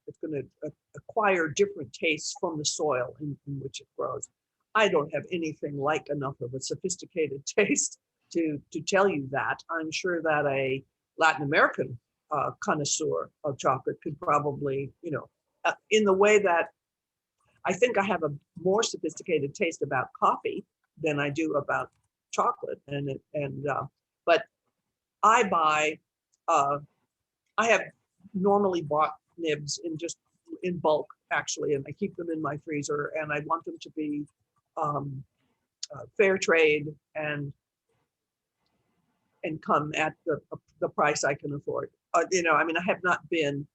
it's going to acquire different tastes from the soil in which it grows. I don't have anything like enough of a sophisticated taste to tell you that. I'm sure that a Latin American connoisseur of chocolate could probably, you know, in the way that I think I have a more sophisticated taste about coffee than I do about chocolate, but I buy. I have normally bought nibs in bulk actually, and I keep them in my freezer, and I want them to be fair trade and come at the price I can afford. You know, I mean, I have not been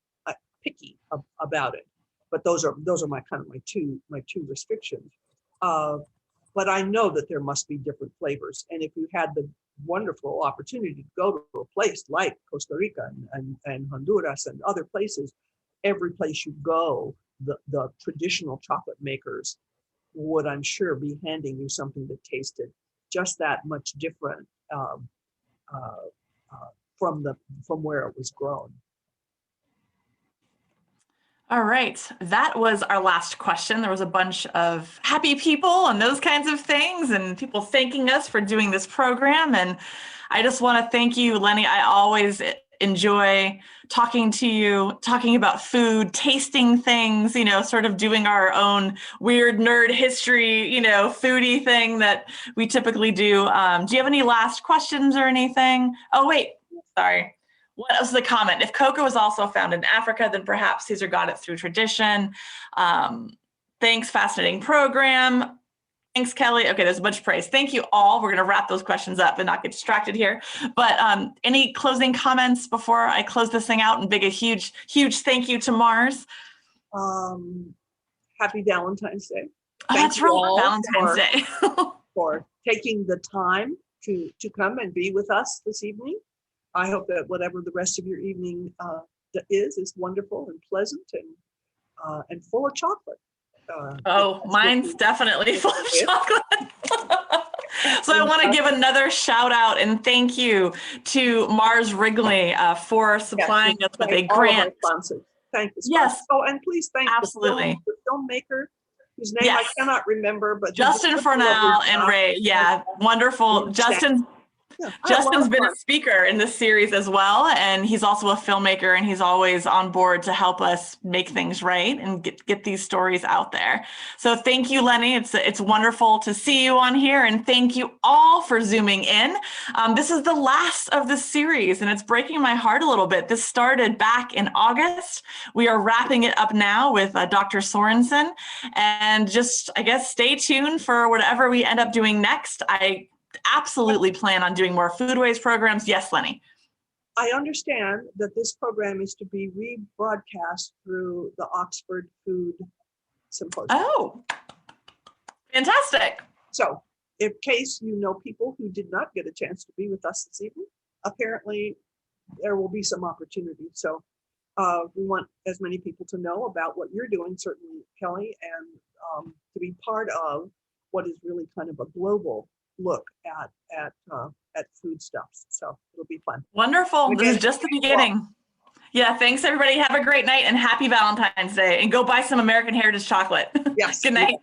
picky about it, but those are my kind of my two restrictions. But I know that there must be different flavors, and if you had the wonderful opportunity to go to a place like Costa Rica and Honduras and other places, every place you go, the traditional chocolate makers would, I'm sure, be handing you something that tasted just that much different from where it was grown. All right, that was our last question. There was a bunch of happy people and those kinds of things, and people thanking us for doing this program. And I just want to thank you, Leni. I always enjoy talking to you, talking about food, tasting things, you know, sort of doing our own weird nerd history, you know, foodie thing that we typically do. Do you have any last questions or anything? Oh, wait, sorry. What was the comment? If cocoa is also found in Africa, then perhaps Caesar got it through tradition. Thanks, fascinating program. Thanks, Kelly. Okay, there's a bunch of praise. Thank you all. We're going to wrap those questions up and not get distracted here. But any closing comments before I close this thing out and a huge thank you to Mars? Happy Valentine's Day. Oh, that's right, Valentine's Day. For taking the time to come and be with us this evening. I hope that whatever the rest of your evening is wonderful and pleasant and full of chocolate. Mine's definitely full of chocolate. So I want to give another shout out and thank you to Mars Wrigley for supplying us with a grant. Thank you. Yes. Oh, and please thank the filmmaker whose name I cannot remember, but Justin Fornell and Ray. Yeah, wonderful. Justin's been a speaker in this series as well, and he's also a filmmaker, and he's always on board to help us make things right and get these stories out there. So thank you, Leni. It's wonderful to see you on here, and thank you all for zooming in. This is the last of the series, and it's breaking my heart a little bit. This started back in August. We are wrapping it up now with Dr. Sorensen, and just, I guess, stay tuned for whatever we end up doing next. I absolutely plan on doing more Foodways programs. Yes, Leni. I understand that this program is to be rebroadcast through the Oxford Food Symposium. Oh, fantastic. So in case you know people who did not get a chance to be with us this evening, apparently there will be some opportunity. So we want as many people to know about what you're doing, certainly, Kelly, and to be part of what is really kind of a global look at foodstuffs. So it'll be fun. Wonderful. This is just the beginning. Yeah, thanks everybody. Have a great night and happy Valentine's Day, and go buy some American Heritage chocolate. Yes. Good night.